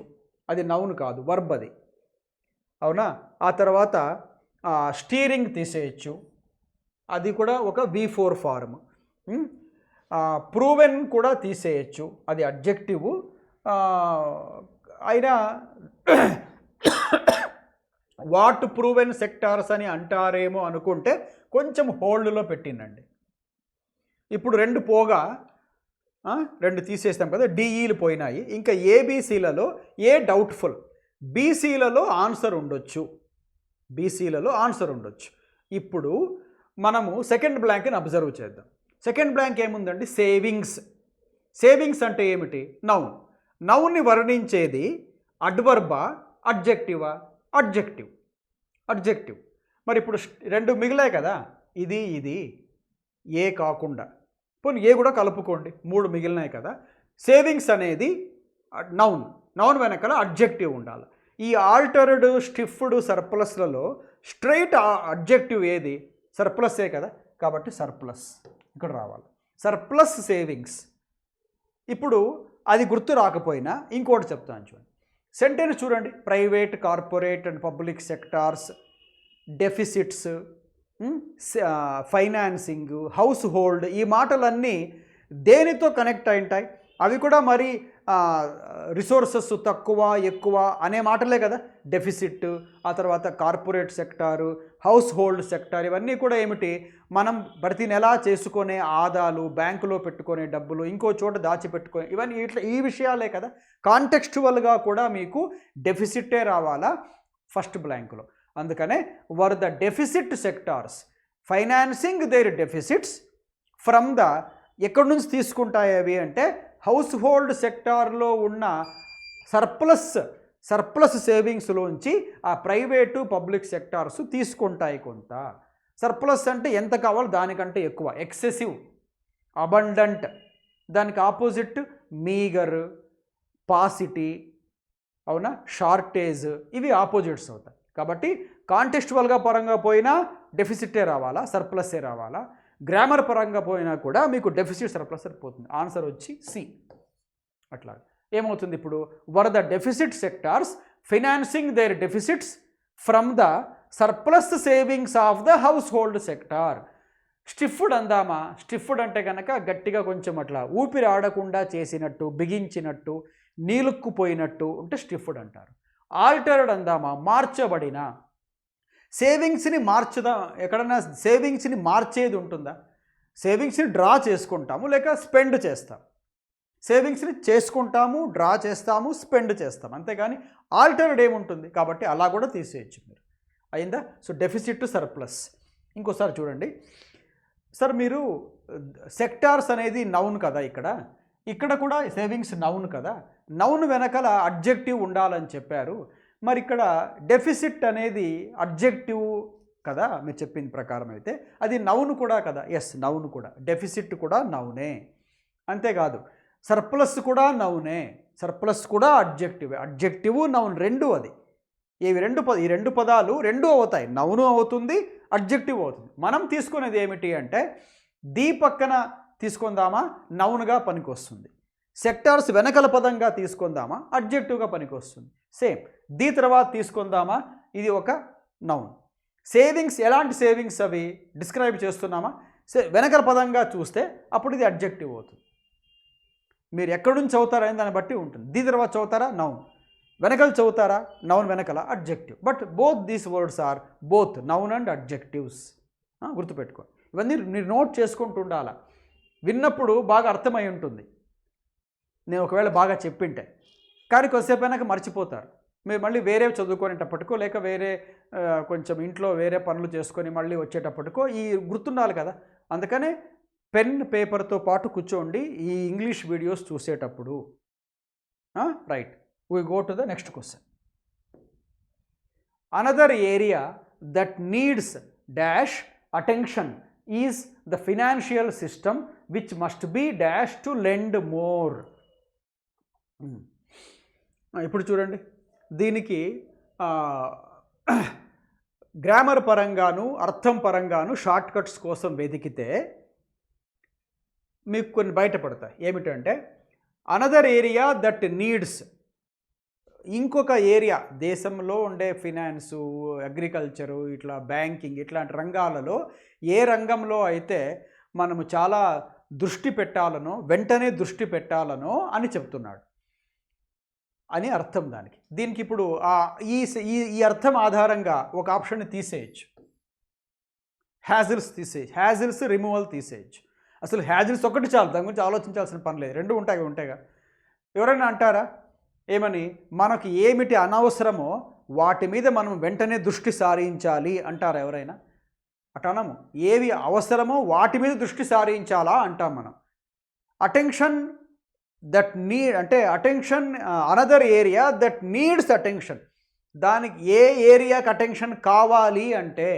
అది నౌన్ కాదు, వర్బ్ అది, అవునా? ఆ తర్వాత స్టీరింగ్ తీసేయచ్చు, అది కూడా ఒక V4 ఫార్మ్. ప్రూవెన్ కూడా తీసేయచ్చు, అది అడ్జెక్టివ్ అయినా వాట్ ప్రూవెన్ సెక్టార్స్ అని అంటారేమో అనుకుంటే కొంచెం హోల్డ్లో పెట్టిందండి. ఇప్పుడు 2 పోగా 2 తీసేస్తాం కదా, డిఈలు పోయినాయి. ఇంకా ఏబీసీలలో ఏ డౌట్ఫుల్, బీసీలలో ఆన్సర్ ఉండొచ్చు. ఇప్పుడు మనము సెకండ్ బ్లాంక్ని అబ్జర్వ్ చేద్దాం. సెకండ్ బ్లాంక్ ఏముందండి? సేవింగ్స్ అంటే ఏమిటి? నౌన్ని వర్ణించేది అడ్వర్బా, అడ్జెక్టివా? అడ్జెక్టివ్. మరి ఇప్పుడు 2 మిగిలాయి కదా, ఇది ఏ కాకుండా, పోనీ ఏ కూడా కలుపుకోండి, 3 మిగిలినాయి కదా. సేవింగ్స్ అనేది నౌన్ వెనకాల అడ్జెక్టివ్ ఉండాలి. ఈ ఆల్టర్డ్, స్టిఫ్డ్, సర్ప్లస్లలో స్ట్రైట్ అడ్జెక్టివ్ ఏది? సర్ప్లస్సే కదా, కాబట్టి సర్ప్లస్ ఇక్కడ రావాలి. Surplus savings. ఇప్పుడు అది గుర్తు రాకపోయినా ఇంకోటి చెప్తాను చూడండి. సెంటెన్స్ చూడండి, private, corporate and public sectors, deficits, financing, house hold, ఈ మాటలన్నీ దేనితో కనెక్ట్ అయి ఉంటాయి? అవి కూడా మరి రిసోర్సెస్ తక్కువ ఎక్కువ అనే మాటలే కదా. డెఫిసిట్, ఆ తర్వాత corporate sector, house hold sector, ఇవన్నీ కూడా ఏమిటి? మనం ప్రతి నెల చేసుకునే ఆదాలు, బ్యాంకులో పెట్టుకునే డబ్బులు, ఇంకో చోట దాచిపెట్టుకునే, ఇవన్నీ ఇట్లా ఈ విషయాలే కదా. కాంటెక్స్చువల్గా కూడా మీకు డెఫిసిట్టే రావాలా ఫస్ట్ బ్లాంక్లో. అందుకనే were the deficit sectors financing their deficits from the, ఎక్కడి నుంచి తీసుకుంటాయి అవి అంటే హౌస్ హోల్డ్ సెక్టార్లో ఉన్న సర్ప్లస్ సేవింగ్స్లోంచి ఆ ప్రైవేటు పబ్లిక్ సెక్టార్స్ తీసుకుంటాయి కొంత. సర్ప్లస్ అంటే ఎంత కావాలో దానికంటే ఎక్కువ, ఎక్సెసివ్, అబండెంట్. దానికి ఆపోజిట్ మీగర్, పాసిటీ, అవునా, షార్టేజ్, ఇవి ఆపోజిట్స్ అవుతాయి. కాబట్టి కాంటెక్స్చువల్గా పరంగా పోయినా డెఫిసిటే రావాలా, సర్ప్లస్సే రావాలా. గ్రామర్ పరంగా పోయినా కూడా మీకు డెఫిసిట్ సర్ప్లస్ సరిపోతుంది. ఆన్సర్ వచ్చి సి. అట్లా ఏమవుతుంది ఇప్పుడు? Whether the deficit sectors financing their deficits from the surplus savings of the household sector. Stiffed అందామా? స్టిఫ్డ్ అంటే కనుక గట్టిగా కొంచెం అట్లా ఊపిరి ఆడకుండా చేసినట్టు, బిగించినట్టు, నీలుక్కుపోయినట్టు ఉంటే స్టిఫ్డ్ అంటారు. ఆల్టర్డ్ అందామా? మార్చబడిన. సేవింగ్స్ని మార్చుదాం, ఎక్కడన్నా సేవింగ్స్ని మార్చేది ఉంటుందా? సేవింగ్స్ని డ్రా చేసుకుంటాము లేక స్పెండ్ చేస్తాం. సేవింగ్స్ని చేసుకుంటాము, డ్రా చేస్తాము, స్పెండ్ చేస్తాం, అంతేగాని ఆల్టర్డ్ ఏముంటుంది? కాబట్టి అలా కూడా తీసేయచ్చు మీరు. అయిందా? So deficit, surplus. ఇంకోసారి చూడండి సార్, మీరు సెక్టార్స్ అనేది నౌన్ కదా, ఇక్కడ కూడా సేవింగ్స్ నౌన్ కదా. నౌన్ వెనకాల అడ్జెక్టివ్ ఉండాలని చెప్పారు. మరి ఇక్కడ డెఫిసిట్ అనేది అడ్జెక్టివ్ కదా మీరు చెప్పిన ప్రకారం అయితే, అది నౌన్ కూడా కదా. ఎస్, నౌన్ కూడా. డెఫిసిట్ కూడా నౌనే. అంతేకాదు సర్ప్లస్ కూడా నౌనే. సర్ప్లస్ కూడా అడ్జెక్టివ్ నౌన్ రెండు. అది ఈ రెండు పదాలు రెండు అవుతాయి, నౌను అవుతుంది, అడ్జెక్టివ్ అవుతుంది. మనం తీసుకునేది ఏమిటి అంటే దీ పక్కన తీసుకుందామా, నౌన్గా పనికొస్తుంది. సెక్టార్స్ వెనకల పదంగా తీసుకుందామా, అడ్జెక్టివ్గా పనికొస్తుంది. సేమ్ దీ తర్వాత తీసుకుందామా, ఇది ఒక నౌన్. సేవింగ్స్, ఎలాంటి సేవింగ్స్ అవి డిస్క్రైబ్ చేస్తున్నామా, వెనకల పదంగా చూస్తే అప్పుడు ఇది అడ్జెక్టివ్ అవుతుంది. మీరు ఎక్కడి నుంచి చదువుతారని దాన్ని బట్టి ఉంటుంది. దీ తర్వాత చదువుతారా, నౌన్. వెనకల చదువుతారా, నౌన్ వెనకల adjective. But both these words are both noun and adjectives. గుర్తుపెట్టుకో, ఇవన్నీ మీరు నోట్ చేసుకుంటూ ఉండాలా. విన్నప్పుడు బాగా అర్థమై ఉంటుంది, నేను ఒకవేళ బాగా చెప్పింటే. కానీ కొద్దిసేపు అయినాక మర్చిపోతారు. మీరు మళ్ళీ వేరే చదువుకునేటప్పటికో లేక వేరే కొంచెం ఇంట్లో వేరే పనులు చేసుకొని మళ్ళీ వచ్చేటప్పటికో ఈ గుర్తుండాలి కదా. అందుకనే పెన్ పేపర్తో పాటు కూర్చోండి ఈ ఇంగ్లీష్ వీడియోస్ చూసేటప్పుడు. Right, we go to the next question. Another area that needs dash attention is the financial system which must be dash to lend more. ఇప్పుడు చూడండి, దీనికి గ్రామర్ పరంగాను అర్థం పరంగాను షార్ట్ కట్స్ కోసం వెతికితే మీకు కొన్ని బయటపడతాయి. ఏమిటంటే అనదర్ ఏరియా దట్ నీడ్స్, ఇంకొక ఏరియా దేశంలో ఉండే ఫినాన్సు, అగ్రికల్చరు, ఇట్లా బ్యాంకింగ్, ఇట్లాంటి రంగాలలో ఏ రంగంలో అయితే మనము చాలా దృష్టి పెట్టాలనో, వెంటనే దృష్టి పెట్టాలనో అని చెప్తున్నాడు అని అర్థం దానికి. దీనికి ఇప్పుడు ఈ అర్థం ఆధారంగా ఒక ఆప్షన్ని తీసేయచ్చు. హ్యాజిల్స్ తీసేయచ్చు, హ్యాజిల్స్ రిమూవల్ తీసేయచ్చు. అసలు హ్యాజిల్స్ ఒకటి చాలు, దాని గురించి ఆలోచించాల్సిన పని లేదు. రెండు ఉంటాయిగా. ఎవరైనా అంటారా ఏమని, మనకు ఏమిటి అనవసరమో వాటి మీద మనం వెంటనే దృష్టి సారించాలి అంటారా ఎవరైనా? అటనము. ఏవి అవసరమో వాటి మీద దృష్టి సారించాలా అంటాం మనం. అటెన్షన్ దట్ నీడ్ అంటే attention, another area that needs attention. దానికి ఏ ఏరియాకి అటెన్షన్ కావాలి అంటే,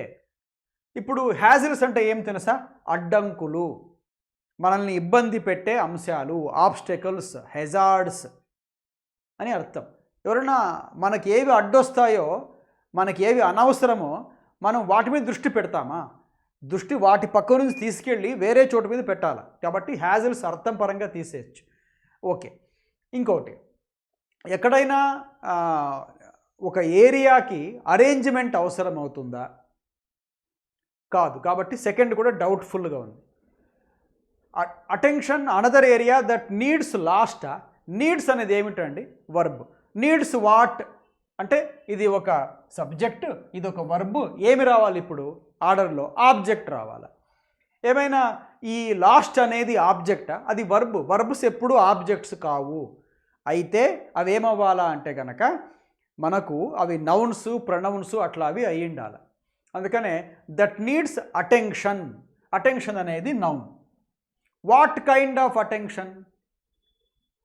ఇప్పుడు హ్యాజిల్స్ అంటే ఏం తెలుసా? అడ్డంకులు, మనల్ని ఇబ్బంది పెట్టే అంశాలు, ఆబ్స్టెకల్స్, హెజార్డ్స్ అని అర్థం. ఎవరైనా మనకి ఏవి అడ్డొస్తాయో, మనకి ఏవి అనవసరమో మనం వాటి మీద దృష్టి పెడతామా? దృష్టి వాటి పక్క నుంచి తీసుకెళ్ళి వేరే చోటు మీద పెట్టాలి. కాబట్టి హ్యాజిల్స్ అర్థం పరంగా తీసేయచ్చు. ఓకే, ఇంకోటి ఎక్కడైనా ఒక ఏరియాకి అరేంజ్మెంట్ అవసరం అవుతుందా? కాదు. కాబట్టి సెకండ్ కూడా డౌట్ఫుల్గా ఉంది. Attention another area that needs last. Needs అనేది ఏమిటండి? వర్బ్. నీడ్స్ వాట్ అంటే ఇది ఒక సబ్జెక్ట్, ఇది ఒక వర్బ్. ఏమి రావాలి ఇప్పుడు ఆర్డర్లో? ఆబ్జెక్ట్ రావాలి. ఏమైనా ఈ లాస్ట్ అనేది ఆబ్జెక్టా? అది వర్బ్. వర్బ్స్ ఎప్పుడు ఆబ్జెక్ట్స్ కావు. అయితే అవి ఏమవ్వాలా అంటే కనుక మనకు అవి నౌన్స్, ప్రొనౌన్స్ అట్లా అవి అయి ఉండాలి. అందుకనే దట్ నీడ్స్ అటెన్షన్. అటెన్షన్ అనేది noun. What kind of attention?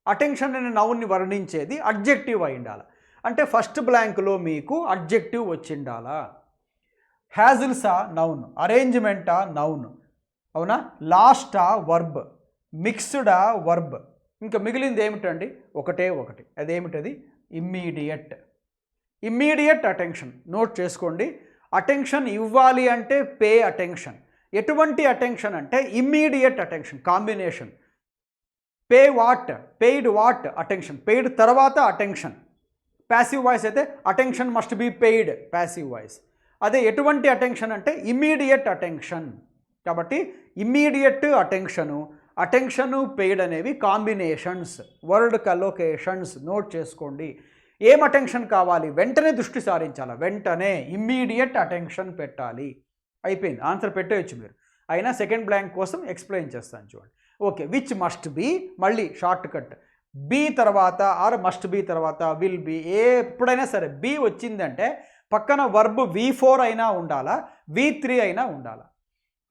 Attention అనే నౌన్ని వర్ణించేది అడ్జెక్టివ్ అయి ఉండాలి. అంటే ఫస్ట్ బ్లాంక్లో మీకు అడ్జెక్టివ్ వచ్చిండాలా. హ్యాజిల్సా నౌన్, అరేంజ్మెంటా నౌన్, అవునా? లాస్టా వర్బ్, మిక్స్డా వర్బ్. ఇంకా మిగిలింది ఏమిటండి? ఒకటే ఒకటి. అదేమిటది? ఇమ్మీడియట్. Immediate attention. నోట్ చేసుకోండి. అటెన్షన్ ఇవ్వాలి అంటే పే అటెన్షన్. ఎటువంటి అటెన్షన్ అంటే immediate attention. Combination. Pay what, paid what, attention. Paid తర్వాత అటెన్షన్. ప్యాసివ్ వాయిస్ అయితే attention must be paid, passive voice. అదే ఎటువంటి అటెన్షన్ అంటే ఇమ్మీడియట్ అటెన్షన్. కాబట్టి ఇమ్మీడియట్ అటెన్షను, అటెన్షను, పెయిడ్ అనేవి కాంబినేషన్స్, వర్డ్ కలొకేషన్స్. నోట్ చేసుకోండి. ఏం అటెన్షన్ కావాలి? వెంటనే దృష్టి సారించాలి. వెంటనే ఇమ్మీడియట్ అటెన్షన్ పెట్టాలి. అయిపోయింది. ఆన్సర్ పెట్టేయచ్చు మీరు. అయినా సెకండ్ బ్లాంక్ కోసం ఎక్స్ప్లెయిన్ చేస్తాను చూడండి. ఓకే. విచ్ మస్ట్ బీ, మళ్ళీ షార్ట్ కట్. బీ తర్వాత ఆర్ మస్ట్ బీ తర్వాత విల్ బీ. ఎప్పుడైనా సరే బీ వచ్చిందంటే పక్కన వర్బ్ V4 అయినా ఉండాలా, V3 అయినా ఉండాలా.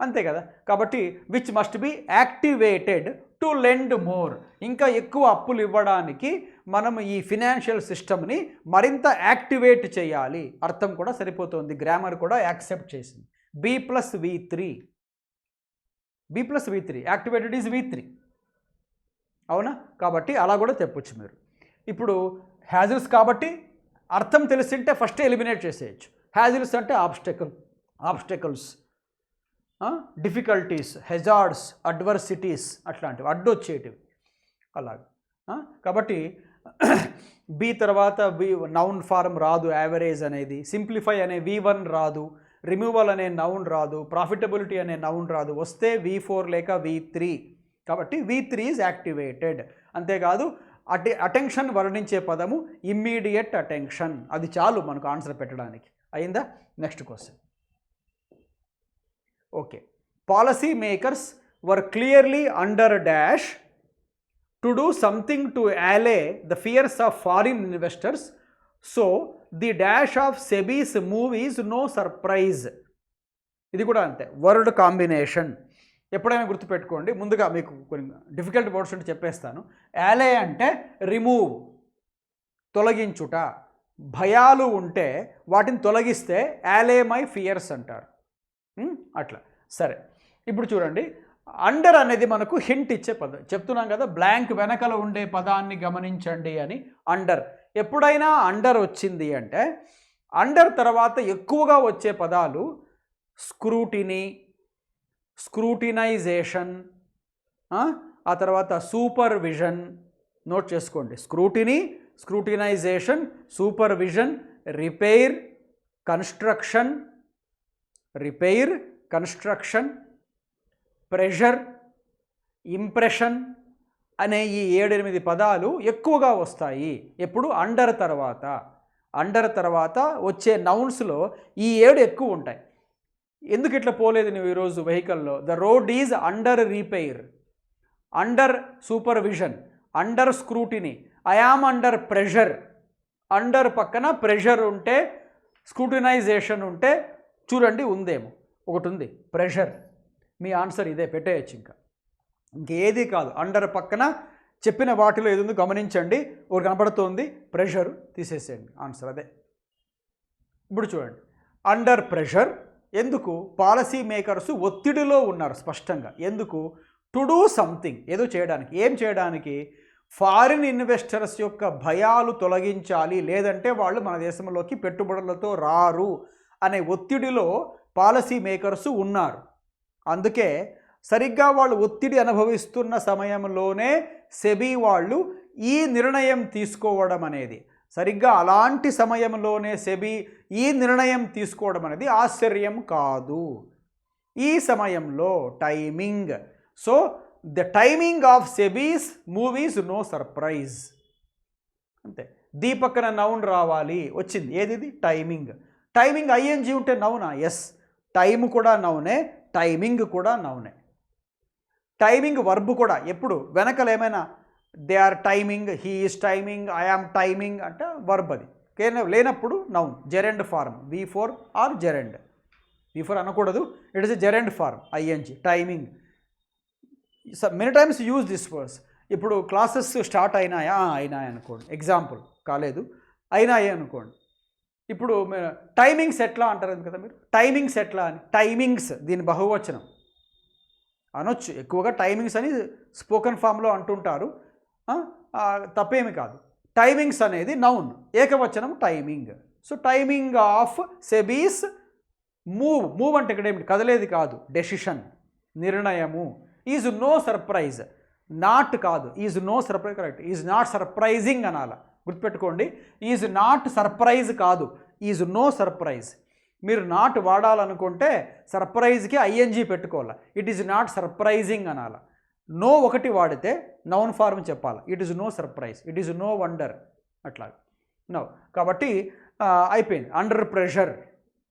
అంతే కదా. కాబట్టి which must be activated to lend more. ఇంకా ఎక్కువ అప్పులు ఇవ్వడానికి మనం ఈ ఫినాన్షియల్ సిస్టమ్ని మరింత యాక్టివేట్ చేయాలి. అర్థం కూడా సరిపోతుంది. గ్రామర్ కూడా యాక్సెప్ట్ చేసింది. B+V3. B+V3. Activated is V3. అవునా? కాబట్టి అలా కూడా చెప్పొచ్చు మీరు. ఇప్పుడు హ్యాజిల్స్ కాబట్టి అర్థం తెలిసింటే ఫస్ట్ ఎలిమినేట్ చేసేయచ్చు. హ్యాజిల్స్ అంటే ఆబ్స్టెకల్స్, డిఫికల్టీస్, హెజార్డ్స్, అడ్వర్సిటీస్, అట్లాంటివి అడ్డొచ్చేటివి అలాగే. కాబట్టి బి తర్వాత నౌన్ ఫార్మ్ రాదు. యావరేజ్ అనేది, సింప్లిఫై అనే V1 రాదు, రిమూవల్ అనే నౌన్ రాదు, ప్రాఫిటబిలిటీ అనే నౌన్ రాదు. వస్తే V4 లేక V3. కాబట్టి V3 ఈజ్ యాక్టివేటెడ్. అంతేకాదు అటెన్షన్ వర్ణించే పదము ఇమ్మీడియట్ అటెన్షన్. అది చాలు మనకు ఆన్సర్ పెట్టడానికి. అయిందా? Next question. Okay. Policy makers were clearly under dash to do something to allay the fears of foreign investors, so the dash of SEBI's move is no surprise. ఇది కూడా అంతే, వర్డ్ కాంబినేషన్. ఎప్పుడైనా గుర్తుపెట్టుకోండి. ముందుగా మీకు కొన్ని డిఫికల్ట్ వర్డ్స్ ఉంటే చెప్పేస్తాను. allay అంటే రిమూవ్, తొలగించుట. భయాలు ఉంటే వాటిని తొలగిస్తే allay my fears అంటారు. అట్లా. సరే, ఇప్పుడు చూడండి. అండర్ అనేది మనకు హింట్ ఇచ్చే పదం. చెప్తున్నాం కదా, బ్లాంక్ వెనకల ఉండే పదాన్ని గమనించండి అని. అండర్. ఎప్పుడైనా అండర్ వచ్చింది అంటే అండర్ తర్వాత ఎక్కువగా వచ్చే పదాలు స్క్రూటినీ, స్క్రూటినైజేషన్, ఆ తర్వాత సూపర్విజన్. నోట్ చేసుకోండి. Scrutiny, scrutinization, supervision, repair, construction, pressure, impression అనే ఈ 7-8 పదాలు ఎక్కువగా వస్తాయి. ఎప్పుడు? అండర్ తర్వాత. అండర్ తర్వాత వచ్చే నౌన్స్లో ఈ 7 ఎక్కువ ఉంటాయి. ఎందుకు ఇట్లా పోలేదు నువ్వు ఈరోజు వెహికల్లో? The road is under repair, under supervision, under scrutiny, I am under pressure. Under పక్కన ప్రెషర్ ఉంటే, స్క్రూటినైజేషన్ ఉంటే చూడండి ఉందేమో. ఒకటి ఉంది ప్రెషర్. మీ ఆన్సర్ ఇదే, పెట్టేయచ్చు. ఇంకేది కాదు. అండర్ పక్కన చెప్పిన వాటిలో ఏది ఉందో గమనించండి. ఒకటి కనపడుతోంది, ప్రెషర్, తీసేసేయండి. ఆన్సర్ అదే. ఇప్పుడు చూడండి, అండర్ ప్రెషర్. ఎందుకు? పాలసీ మేకర్స్ ఒత్తిడిలో ఉన్నారు స్పష్టంగా. ఎందుకు? టు డూ సంథింగ్, ఏదో చేయడానికి. ఏం చేయడానికి? ఫారిన్ ఇన్వెస్టర్స్ యొక్క భయాలు తొలగించాలి, లేదంటే వాళ్ళు మన దేశంలోకి పెట్టుబడులతో రారు అనే ఒత్తిడిలో పాలసీ మేకర్స్ ఉన్నారు. అందుకే సరిగ్గా వాళ్ళు ఒత్తిడి అనుభవిస్తున్న సమయంలోనే సెబీ వాళ్ళు ఈ నిర్ణయం తీసుకోవడం అనేది, సరిగ్గా అలాంటి సమయంలోనే సెబీ ఈ నిర్ణయం తీసుకోవడం అనేది ఆశ్చర్యం కాదు. ఈ సమయంలో timing. So the timing of SEBI's moves no surprise. అంతే. దీ పక్కన నౌన్ రావాలి, వచ్చింది. ఏది? టైమింగ్. టైమింగ్ ఐఎన్జీ ఉంటే నౌనా? ఎస్. టైం కూడా నౌనే, టైమింగ్ కూడా నౌనే. టైమింగ్ వర్బ్ కూడా ఎప్పుడు వెనకలు ఏమైనా they are timing, he is timing, I am timing అంటే వర్బ్ అది. లేనప్పుడు noun, gerund form, V4 or gerund. V4 అనకూడదు, it is a gerund form ING, timing. Many times use this words. ఇప్పుడు క్లాసెస్ స్టార్ట్ అయినాయి అనుకోండి, ఎగ్జాంపుల్, కాలేదు, అయినాయి అనుకోండి. ఇప్పుడు టైమింగ్స్ ఎట్లా అంటారు కదా మీరు, టైమింగ్స్ ఎట్లా అని. టైమింగ్స్ దీని బహువచనం అనొచ్చు, ఎక్కువగా టైమింగ్స్ అని స్పోకెన్ ఫామ్లో అంటుంటారు, తప్పేమి కాదు. టైమింగ్స్ అనేది నౌన్, ఏకవచనం timing. So timing of SEBI's move అంటే ఇక్కడ ఏమిటి? కదలేది కాదు, డెసిషన్, నిర్ణయము. ఈజ్ నో సర్ప్రైజ్, నాట్ కాదు, is no surprise, correct. Is not surprising అనాల, గుర్తుపెట్టుకోండి. ఈజ్ నాట్ సర్ప్రైజ్ కాదు, ఈజ్ నో సర్ప్రైజ్. మీరు నాట్ వాడాలనుకుంటే సర్ప్రైజ్కి ఐఎన్జీ పెట్టుకోవాలి. ఇట్ ఈజ్ నాట్ సర్ప్రైజింగ్ అనాల. నో ఒకటి వాడితే నౌన్ ఫార్మ్ చెప్పాలి. It is no surprise, it is no wonder, అట్లా నో. కాబట్టి అయిపోయింది. అండర్ ప్రెషర్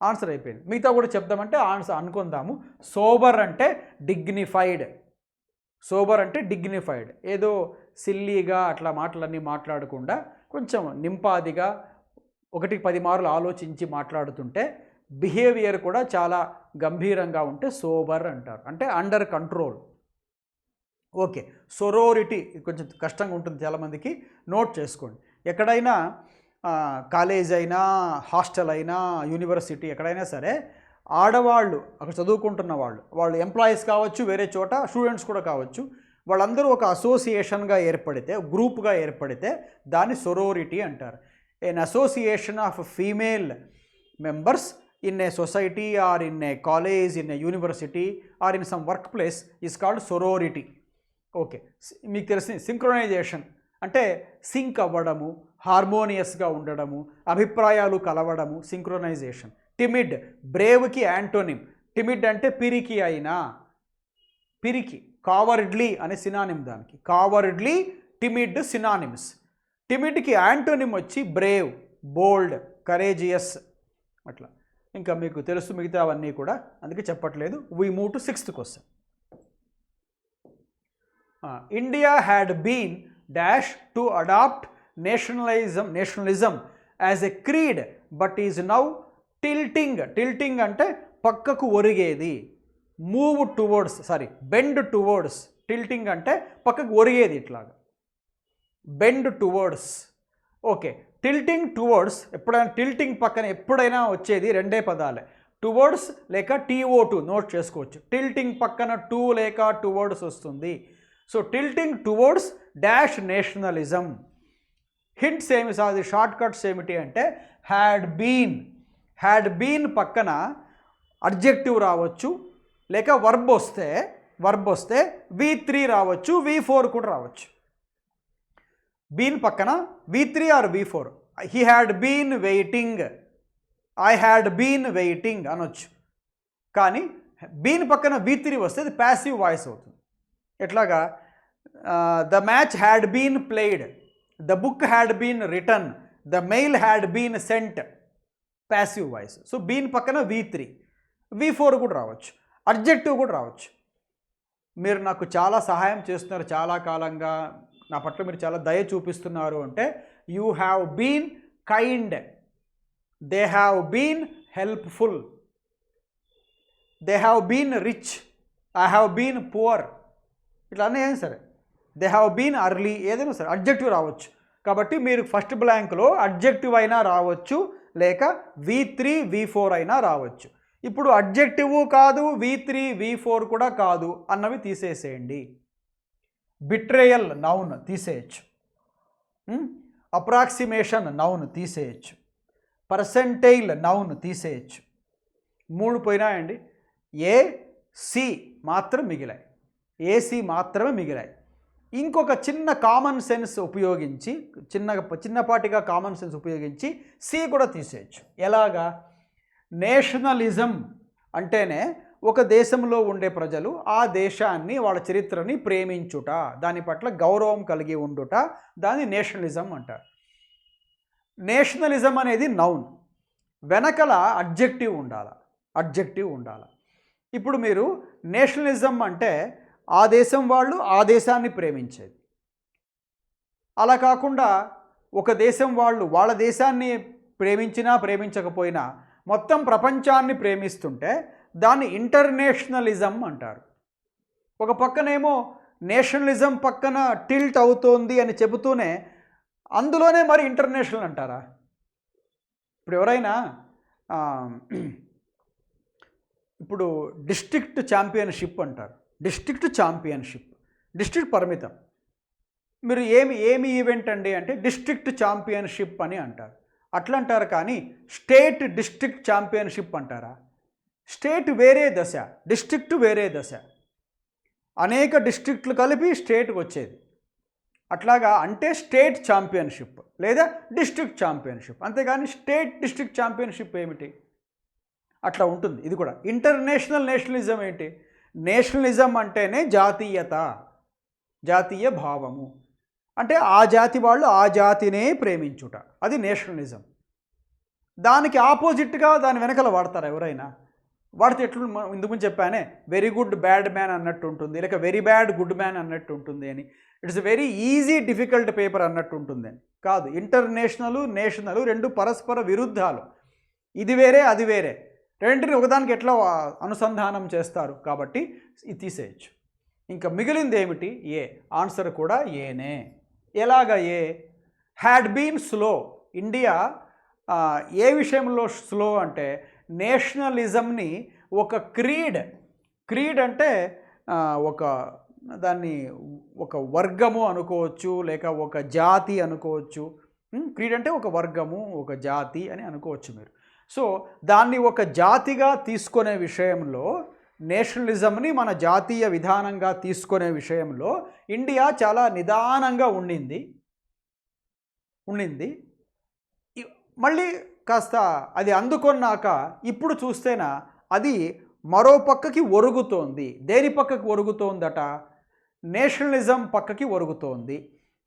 ఆన్సర్ అయిపోయింది. మిగతా కూడా చెప్దామంటే ఆన్సర్ అనుకుందాము. సోబర్ అంటే డిగ్నిఫైడ్, సోబర్ అంటే డిగ్నిఫైడ్. ఏదో సిల్లీగా అట్లా మాటలన్నీ మాట్లాడకుండా కొంచెం నింపాదిగా 1-10 మార్లు ఆలోచించి మాట్లాడుతుంటే బిహేవియర్ కూడా చాలా గంభీరంగా ఉంటే సోబర్ అంటారు, అంటే అండర్ కంట్రోల్. ఓకే. సొరోరిటీ కొంచెం కష్టంగా ఉంటుంది చాలామందికి, నోట్ చేసుకోండి. ఎక్కడైనా కాలేజ్ అయినా, హాస్టల్ అయినా, యూనివర్సిటీ, ఎక్కడైనా సరే ఆడవాళ్ళు, అక్కడ చదువుకుంటున్న వాళ్ళు ఎంప్లాయీస్ కావచ్చు, వేరే చోట స్టూడెంట్స్ కూడా కావచ్చు, వాళ్ళందరూ ఒక అసోసియేషన్గా ఏర్పడితే, గ్రూప్గా ఏర్పడితే దాన్ని సొరోరిటీ అంటారు. An association of female members in a society or in a college, in a university or in some workplace is called sorority. Okay. మీకు తెలిసింది సింక్రొనైజేషన్ అంటే సింక్ అవ్వడము, హార్మోనియస్గా ఉండడము, అభిప్రాయాలు కలవడము, సింక్రొనైజేషన్. టిమిడ్, బ్రేవ్కి యాంటోనిమ్. టిమిడ్ అంటే పిరికి అయినా, పిరికి. కావర్డ్లీ అనే సినానిమ్ దానికి. Cowardly, timid synonyms. టిమిడ్కి యాంటోనిమ్ వచ్చి బ్రేవ్, బోల్డ్, కరేజియస్, అట్లా. ఇంకా మీకు తెలుసు మిగతా అవన్నీ కూడా, అందుకే చెప్పట్లేదు. We move to 6th question. India had been dash to adapt nationalism as a creed but is now tilting. Tilting అంటే పక్కకు ఒరిగేది. Move towards, bend towards. Tilting అంటే పక్కకు ఒరిగేది, ఇట్లాగా bend towards. Okay. Tilting towards, ఎప్పుడైనా టిల్టింగ్ పక్కన ఎప్పుడైనా వచ్చేది రెండే పదాలే, టువర్డ్స్ లేక TO2, నోట్ చేసుకోవచ్చు. టిల్టింగ్ పక్కన టూ లేక టువర్డ్స్ వస్తుంది. So tilting towards dash nationalism. Hints ఏమి సాది, షార్ట్ కట్స్ ఏమిటి అంటే హ్యాడ్ బీన్ పక్కన అడ్జెక్టివ్ రావచ్చు, లేక వర్బ్ వస్తే V3 రావచ్చు, V4 కూడా రావచ్చు. బీన్ పక్కన V3 or V4. He had been waiting, I had been waiting అనొచ్చు. కానీ బీన్ పక్కన V3 వస్తే అది ప్యాసివ్ వాయిస్ అవుతుంది. ఎట్లాగా, the match had been played, the book had been return, the mail had been sent, passive voice. So been పక్కన V3, V4 కూడా రావచ్చు, అడ్జెక్టివ్ కూడా రావచ్చు. మీరు నాకు చాలా సహాయం చేస్తున్నారు, చాలా కాలంగా నా పట్ల మీరు చాలా దయ చూపిస్తున్నారు అంటే, you have been kind, they have been helpful, they have been rich, I have been poor, ఇట్లా అన్నీ ఏం సరే, దే హ్యావ్ బీన్ అర్లీ, ఏదైనా సరే అడ్జెక్టివ్ రావచ్చు. కాబట్టి మీరు ఫస్ట్ బ్లాంక్లో అడ్జెక్టివ్ అయినా రావచ్చు, లేక V3 V4 అయినా రావచ్చు. ఇప్పుడు అడ్జెక్టివ్ కాదు, V3 V4 కూడా కాదు అన్నవి తీసేసేయండి. బిట్రేయల్ నౌన్ తీసేయచ్చు, అప్రాక్సిమేషన్ నౌన్ తీసేయచ్చు, పర్సెంటైల్ నౌన్ తీసేయచ్చు. 3 పోయినాయండి. AC మాత్రం మిగిలాయి, AC మాత్రమే మిగిలాయి. ఇంకొక చిన్న కామన్ సెన్స్ ఉపయోగించి చిన్నపాటిగా కామన్ సెన్స్ ఉపయోగించి సి కూడా తీసేయచ్చు. ఎలాగా? నేషనలిజం అంటేనే ఒక దేశంలో ఉండే ప్రజలు ఆ దేశాన్ని, వాళ్ళ చరిత్రని ప్రేమించుట, దాని పట్ల గౌరవం కలిగి ఉండుట, దాన్ని నేషనలిజం అంటారు. నేషనలిజం అనేది నౌన్, వెనకల అడ్జెక్టివ్ ఉండాలి. ఇప్పుడు మీరు నేషనలిజం అంటే ఆ దేశం వాళ్ళు ఆ దేశాన్ని ప్రేమించేది. అలా కాకుండా ఒక దేశం వాళ్ళు వాళ్ళ దేశాన్ని ప్రేమించినా ప్రేమించకపోయినా మొత్తం ప్రపంచాన్ని ప్రేమిస్తుంటే దాన్ని ఇంటర్నేషనలిజం అంటారు. ఒక పక్కనేమో నేషనలిజం పక్కన టిల్ట్ అవుతోంది అని చెబుతూనే అందులోనే మరి ఇంటర్నేషనల్ అంటారా? ఇప్పుడు ఎవరైనా ఇప్పుడు డిస్ట్రిక్ట్ ఛాంపియన్షిప్ అంటారు. డిస్ట్రిక్ట్ పరిమితం. మీరు ఏమి ఈవెంట్ అండి అంటే డిస్ట్రిక్ట్ ఛాంపియన్షిప్ అని అంటారు. అట్లా అంటారు. కానీ స్టేట్ డిస్ట్రిక్ట్ ఛాంపియన్షిప్ అంటారా? స్టేట్ వేరే దశ, డిస్ట్రిక్ట్ వేరే దశ. అనేక డిస్ట్రిక్ట్లు కలిపి స్టేట్కి వచ్చేది. అట్లాగా అంటే స్టేట్ ఛాంపియన్షిప్ లేదా డిస్ట్రిక్ట్ ఛాంపియన్షిప్, అంతేగాని స్టేట్ డిస్ట్రిక్ట్ ఛాంపియన్షిప్ ఏమిటి? అట్లా ఉంటుంది. ఇది కూడా నేషనలిజం ఏంటి? నేషనలిజం అంటేనే జాతీయ భావము, అంటే ఆ జాతి వాళ్ళు ఆ జాతినే ప్రేమించుట, అది నేషనలిజం. దానికి ఆపోజిట్గా దాని వెనకాల వాడతారు ఎవరైనా. వాడితే ఎట్లు ఇందుకు చెప్పానే వెరీ గుడ్ బ్యాడ్ మ్యాన్ అన్నట్టు ఉంటుంది, లేక వెరీ బ్యాడ్ గుడ్ మ్యాన్ అన్నట్టు ఉంటుంది అని. It's very easy difficult paper అన్నట్టు ఉంటుంది అని కాదు. ఇంటర్నేషనల్ నేషనల్ రెండు పరస్పర విరుద్ధాలు. ఇది వేరే అది వేరే, రెండింటిని ఒకదానికి ఎట్లా అనుసంధానం చేస్తారు? కాబట్టి ఇది తీసేయచ్చు. ఇంకా మిగిలింది ఏమిటి? ఏ. ఆన్సర్ కూడా ఏనే. ఎలాగ A? Had been slow. India ఏ విషయంలో స్లో అంటే నేషనలిజంని ఒక క్రీడ్ అంటే దాన్ని ఒక వర్గము అనుకోవచ్చు, లేక ఒక జాతి అనుకోవచ్చు. క్రీడ్ అంటే ఒక వర్గము, ఒక జాతి అని అనుకోవచ్చు మీరు. సో దాన్ని ఒక జాతిగా తీసుకునే విషయంలో, నేషనలిజంని మన జాతీయ విధానంగా తీసుకునే విషయంలో ఇండియా చాలా నిదానంగా ఉండింది. మళ్ళీ కాస్త అది అందుకొన్నాక ఇప్పుడు చూస్తేనా అది మరో పక్కకి ఒరుగుతోంది. దేని పక్కకి ఒరుగుతోందట? నేషనలిజం పక్కకి ఒరుగుతోంది.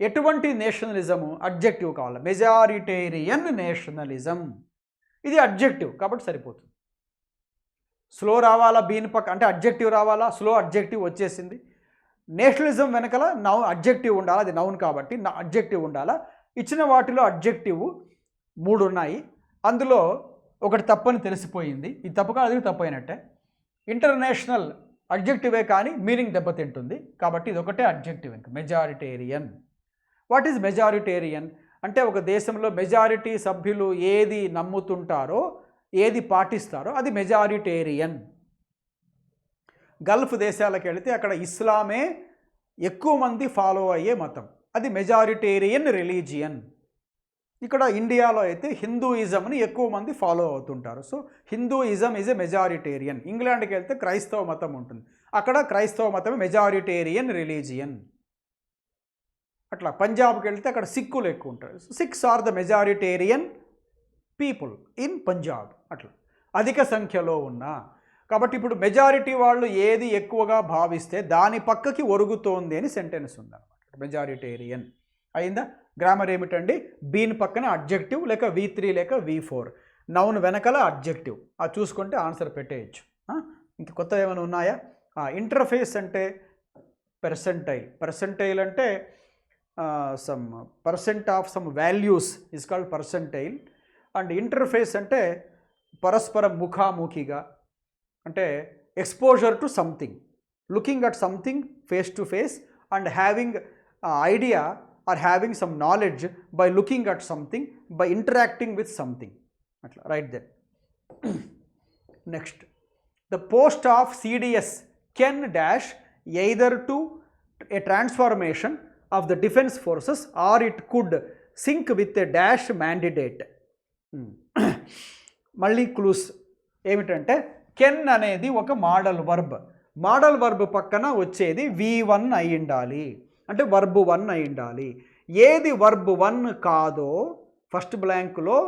ఎటువంటి నేషనలిజము? అడ్జెక్టివ్ కావాలి. మెజారిటేరియన్ నేషనలిజం, ఇది అడ్జెక్టివ్ కాబట్టి సరిపోతుంది. స్లో రావాలా బీన్ పక్క అంటే అడ్జెక్టివ్ రావాలా? స్లో అడ్జెక్టివ్ వచ్చేసింది. నేషనలిజం వెనకాల అడ్జెక్టివ్ ఉండాలి, అది నౌన్ కాబట్టి అడ్జెక్టివ్ ఉండాలా. ఇచ్చిన వాటిలో అడ్జెక్టివ్ 3 ఉన్నాయి, అందులో ఒకటి తప్పని తెలిసిపోయింది. ఇది తప్పు కాదు, అది తప్పు అయినట్టే. ఇంటర్నేషనల్ అడ్జెక్టివే కానీ మీనింగ్ దెబ్బతింటుంది కాబట్టి ఇది ఒకటే అడ్జెక్టివ్. ఇంకా మెజారిటేరియన్. వాట్ ఈజ్ మెజారిటేరియన్ అంటే ఒక దేశంలో మెజారిటీ సభ్యులు ఏది నమ్ముతుంటారో, ఏది పాటిస్తారో అది మెజారిటేరియన్. గల్ఫ్ దేశాలకు వెళితే అక్కడ ఇస్లామే ఎక్కువ మంది ఫాలో అయ్యే మతం, అది మెజారిటేరియన్ రిలీజియన్. ఇక్కడ ఇండియాలో అయితే హిందూయిజంని ఎక్కువ మంది ఫాలో అవుతుంటారు. So Hinduism is a majoritarian. ఇంగ్లాండ్కి వెళ్తే క్రైస్తవ మతం ఉంటుంది, అక్కడ క్రైస్తవ మతం మెజారిటేరియన్ రిలీజియన్. అట్లా పంజాబ్కి వెళ్తే అక్కడ సిక్కులు ఎక్కువ ఉంటారు. Sikhs are the majoritarian people in Punjab. అట్లా అధిక సంఖ్యలో ఉన్న కాబట్టి ఇప్పుడు మెజారిటీ వాళ్ళు ఏది ఎక్కువగా భావిస్తే దాని పక్కకి ఒరుగుతోంది అని సెంటెన్స్ ఉందన్నమాట. మెజారిటేరియన్ అయిందా? గ్రామర్ ఏమిటండి? బీన్ పక్కన అడ్జెక్టివ్ లేక V3 లేక V4, నౌన్ వెనకాల అడ్జెక్టివ్. అది చూసుకుంటే ఆన్సర్ పెట్టేయచ్చు. ఇంక కొత్త ఏమైనా ఉన్నాయా? ఇంటర్ఫేస్ అంటే పర్సెంటైల్ అంటే some percent of some values is called percentile. And interface అంటే పరస్పరం ముఖాముఖిగా, అంటే exposure to something, looking at something face to face and having idea or having some knowledge by looking at something, by interacting with something. Atla right there. Next, the post of CDS can dash either to a transformation of the defense forces or it could sync with a dash mandate. మళ్ళీ క్లూస్ ఏమిటంటే కెన్ అనేది ఒక మోడల్ వర్బ్ పక్కన వచ్చేది V1 అయి ఉండాలి. అంటే వర్బ్ 1 అయి ఉండాలి. ఏది వర్బ్ 1 కాదో ఫస్ట్ బ్లాంక్లో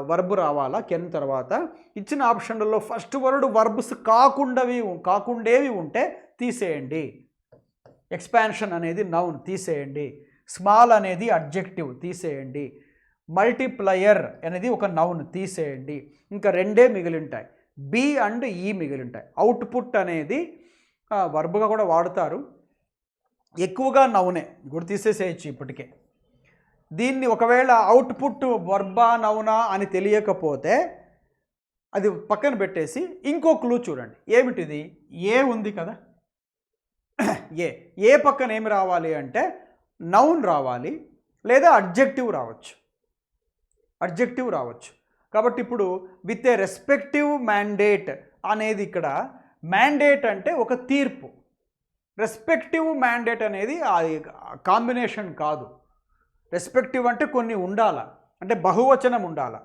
వర్బ్ రావాలా కెన్ తర్వాత. ఇచ్చిన ఆప్షన్లలో ఫస్ట్ వర్డ్ వర్బ్స్ కాకుండేవి ఉంటే తీసేయండి. ఎక్స్పాన్షన్ అనేది నౌన్ తీసేయండి. స్మాల్ అనేది అడ్జెక్టివ్ తీసేయండి. మల్టిప్లయర్ అనేది ఒక నౌన్ తీసేయండి. ఇంకా రెండే మిగిలి ఉంటాయి, బి అండ్ ఈ మిగిలి ఉంటాయి. అవుట్పుట్ అనేది వర్బ్గా కూడా వాడుతారు, ఎక్కువగా నౌనే కూడా తీసేసేయచ్చు ఇప్పటికే. దీన్ని ఒకవేళ అవుట్పుట్ వర్బా నౌనా అని తెలియకపోతే అది పక్కన పెట్టేసి ఇంకో క్లూ చూడండి. ఏమిటిది? ఏ ఉంది కదా, ఏ పక్కన ఏమి రావాలి అంటే నౌన్ రావాలి లేదా అడ్జెక్టివ్ రావచ్చు. కాబట్టి ఇప్పుడు విత్ ఏ రెస్పెక్టివ్ మ్యాండేట్ అనేది, ఇక్కడ మ్యాండేట్ అంటే ఒక తీర్పు, రెస్పెక్టివ్ మ్యాండేట్ అనేది కాంబినేషన్ కాదు. రెస్పెక్టివ్ అంటే కొన్ని ఉండాల, అంటే బహువచనం ఉండాల.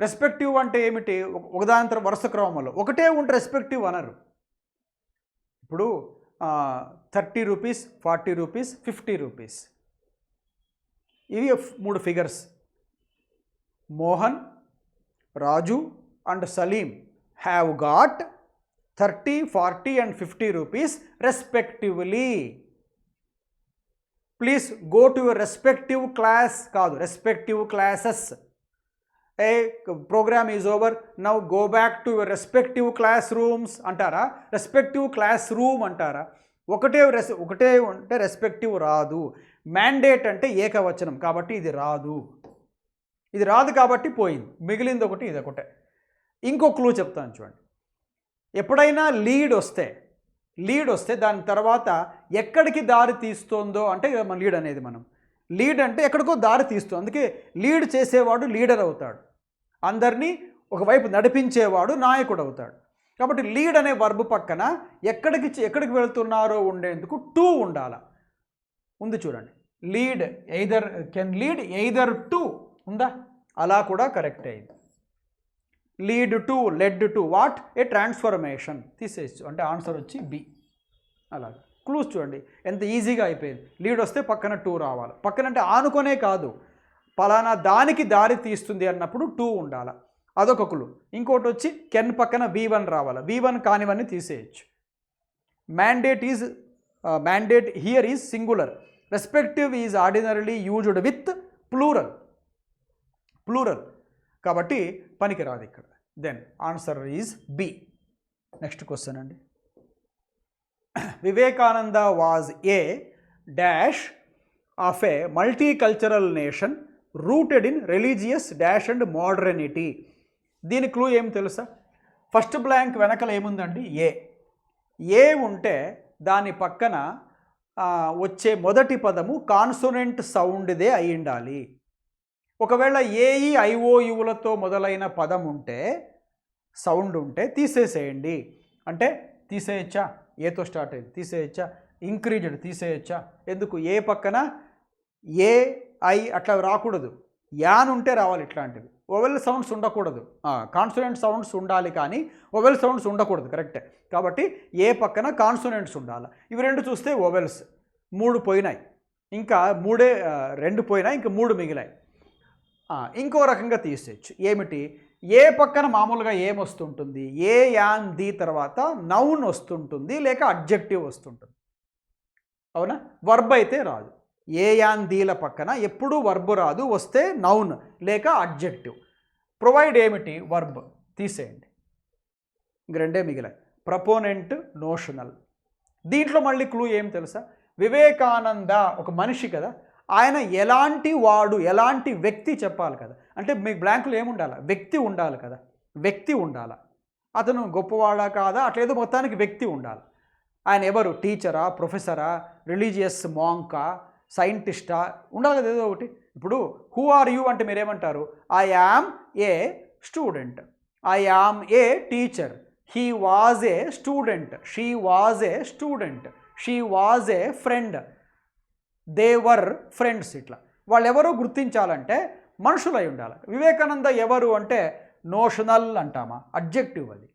రెస్పెక్టివ్ అంటే ఏమిటి? ఒకదాని తర్వాత వరుస క్రమంలో ఒకటే ఉంటే రెస్పెక్టివ్ అనరు. ఇప్పుడు 30 రూపీస్, 40 రూపీస్, 50 రూపీస్, ఇవి 3 figures. Mohan, Raju and Salim have got 30, 40 and 50 rupees respectively. Please go to your respective class, కాదు respective classes. A program is over, now go back to your respective classrooms అంటారా? రెస్పెక్టివ్ క్లాస్ రూమ్ అంటారా? ఒకటే అంటే రెస్పెక్టివ్ రాదు. మ్యాండేట్ అంటే ఏకవచనం కాబట్టి ఇది రాదు కాబట్టి పోయింది. మిగిలింది ఒకటి, ఇది ఒకటే. ఇంకో క్లూ చెప్తాను చూడండి. ఎప్పుడైనా లీడ్ వస్తే దాని తర్వాత ఎక్కడికి దారి తీస్తుందో అంటే మన లీడ్ అంటే ఎక్కడికో దారి తీస్తుంది. అందుకే లీడ్ చేసేవాడు లీడర్ అవుతాడు, అందరినీ ఒకవైపు నడిపించేవాడు నాయకుడు అవుతాడు. కాబట్టి లీడ్ అనే వర్బ్ పక్కన ఎక్కడికి వెళ్తున్నారో ఉండేందుకు టు ఉండాల. ఉంది చూడండి, lead can lead either to ఉందా? అలా కూడా కరెక్ట్ అయింది. Lead to, led to what? A transformation తీసేయచ్చు, అంటే ఆన్సర్ వచ్చి బి. అలాగే క్లూస్ చూడండి ఎంత ఈజీగా అయిపోయింది. లీడ్ వస్తే పక్కన టూ రావాలి. పక్కన అంటే ఆనుకొనే కాదు, పలానా దానికి దారి తీస్తుంది అన్నప్పుడు టూ ఉండాలి, అదొక క్లూ. ఇంకోటి వచ్చి కెన్ పక్కన V1 రావాలి. V1 కానివన్నీ తీసేయచ్చు. Mandate here is singular. Respective is ordinarily used with plural కాబట్టి పనికిరాదు ఇక్కడ. Then answer is B. Next question అండి. Vivekananda was a dash of a multicultural nation rooted in religious dash and modernity. దీని క్లూ ఏం తెలుసా? ఫస్ట్ బ్లాంక్ వెనకల ఏముందండి? ఏ ఉంటే దాని పక్కన వచ్చే మొదటి పదము కాన్సోనెంట్ సౌండ్దే అయి ఉండాలి. ఒకవేళ ఏఈ ఐఓయులతో మొదలైన పదం ఉంటే, సౌండ్ ఉంటే తీసేసేయండి. అంటే తీసేయచ్చా? ఏతో స్టార్ట్ అయింది తీసేయచ్చా? ఇంక్రీజ్డ్ తీసేయచ్చా? ఎందుకు? ఏ పక్కన ఏ ఐ అట్లా రాకూడదు, యాన్ ఉంటే రావాలి. ఇట్లాంటివి ఓవెల్ సౌండ్స్ ఉండకూడదు, కాన్సోనెంట్ సౌండ్స్ ఉండాలి కానీ ఓవెల్ సౌండ్స్ ఉండకూడదు. కరెక్టే. కాబట్టి ఏ పక్కన కాన్సోనెంట్స్ ఉండాలి. ఇవి రెండు చూస్తే ఓవెల్స్ 3 పోయినాయి, ఇంకా 2 పోయినాయి, ఇంకా 3 మిగిలాయి. ఇంకో రకంగా తీసేయచ్చు. ఏమిటి? ఏ పక్కన మామూలుగా ఏమొస్తుంటుంది? ఏ యాన్ ది తర్వాత నౌన్ వస్తుంటుంది లేక అడ్జెక్టివ్ వస్తుంటుంది, అవునా? వర్బ్ అయితే రాదు. ఏ యాన్ దీల పక్కన ఎప్పుడూ వర్బ్ రాదు, వస్తే నౌన్ లేక అడ్జెక్టివ్. ప్రొవైడ్ ఏమిటి? వర్బ్ తీసేయండి. ఇంక 2 మిగిలాయి. Proponent, notional. దీంట్లో మళ్ళీ క్లూ ఏం తెలుసా? వివేకానంద ఒక మనిషి కదా, ఆయన ఎలాంటి వాడు, ఎలాంటి వ్యక్తి చెప్పాలి కదా. అంటే మీకు బ్లాంకులు ఏముండాలి? వ్యక్తి ఉండాలి కదా, వ్యక్తి ఉండాలి. అతను గొప్పవాడా కాదా అట్లేదో మొత్తానికి వ్యక్తి ఉండాలి. ఆయన ఎవరు? టీచరా, ప్రొఫెసరా, రిలీజియస్ మాంకా, సైంటిస్టా, ఉండాలి కదా ఏదో ఒకటి. ఇప్పుడు హూ ఆర్ యూ అంటే మీరేమంటారు? I am a student, I am a teacher, he was A student, she was a student, she was a friend, they were friends. ఇట్లా వాళ్ళు ఎవరో గుర్తించాలంటే మనుషులై ఉండాలి. వివేకానంద ఎవరు అంటే నోషనల్ అంటామా? అడ్జెక్టివ్ అది.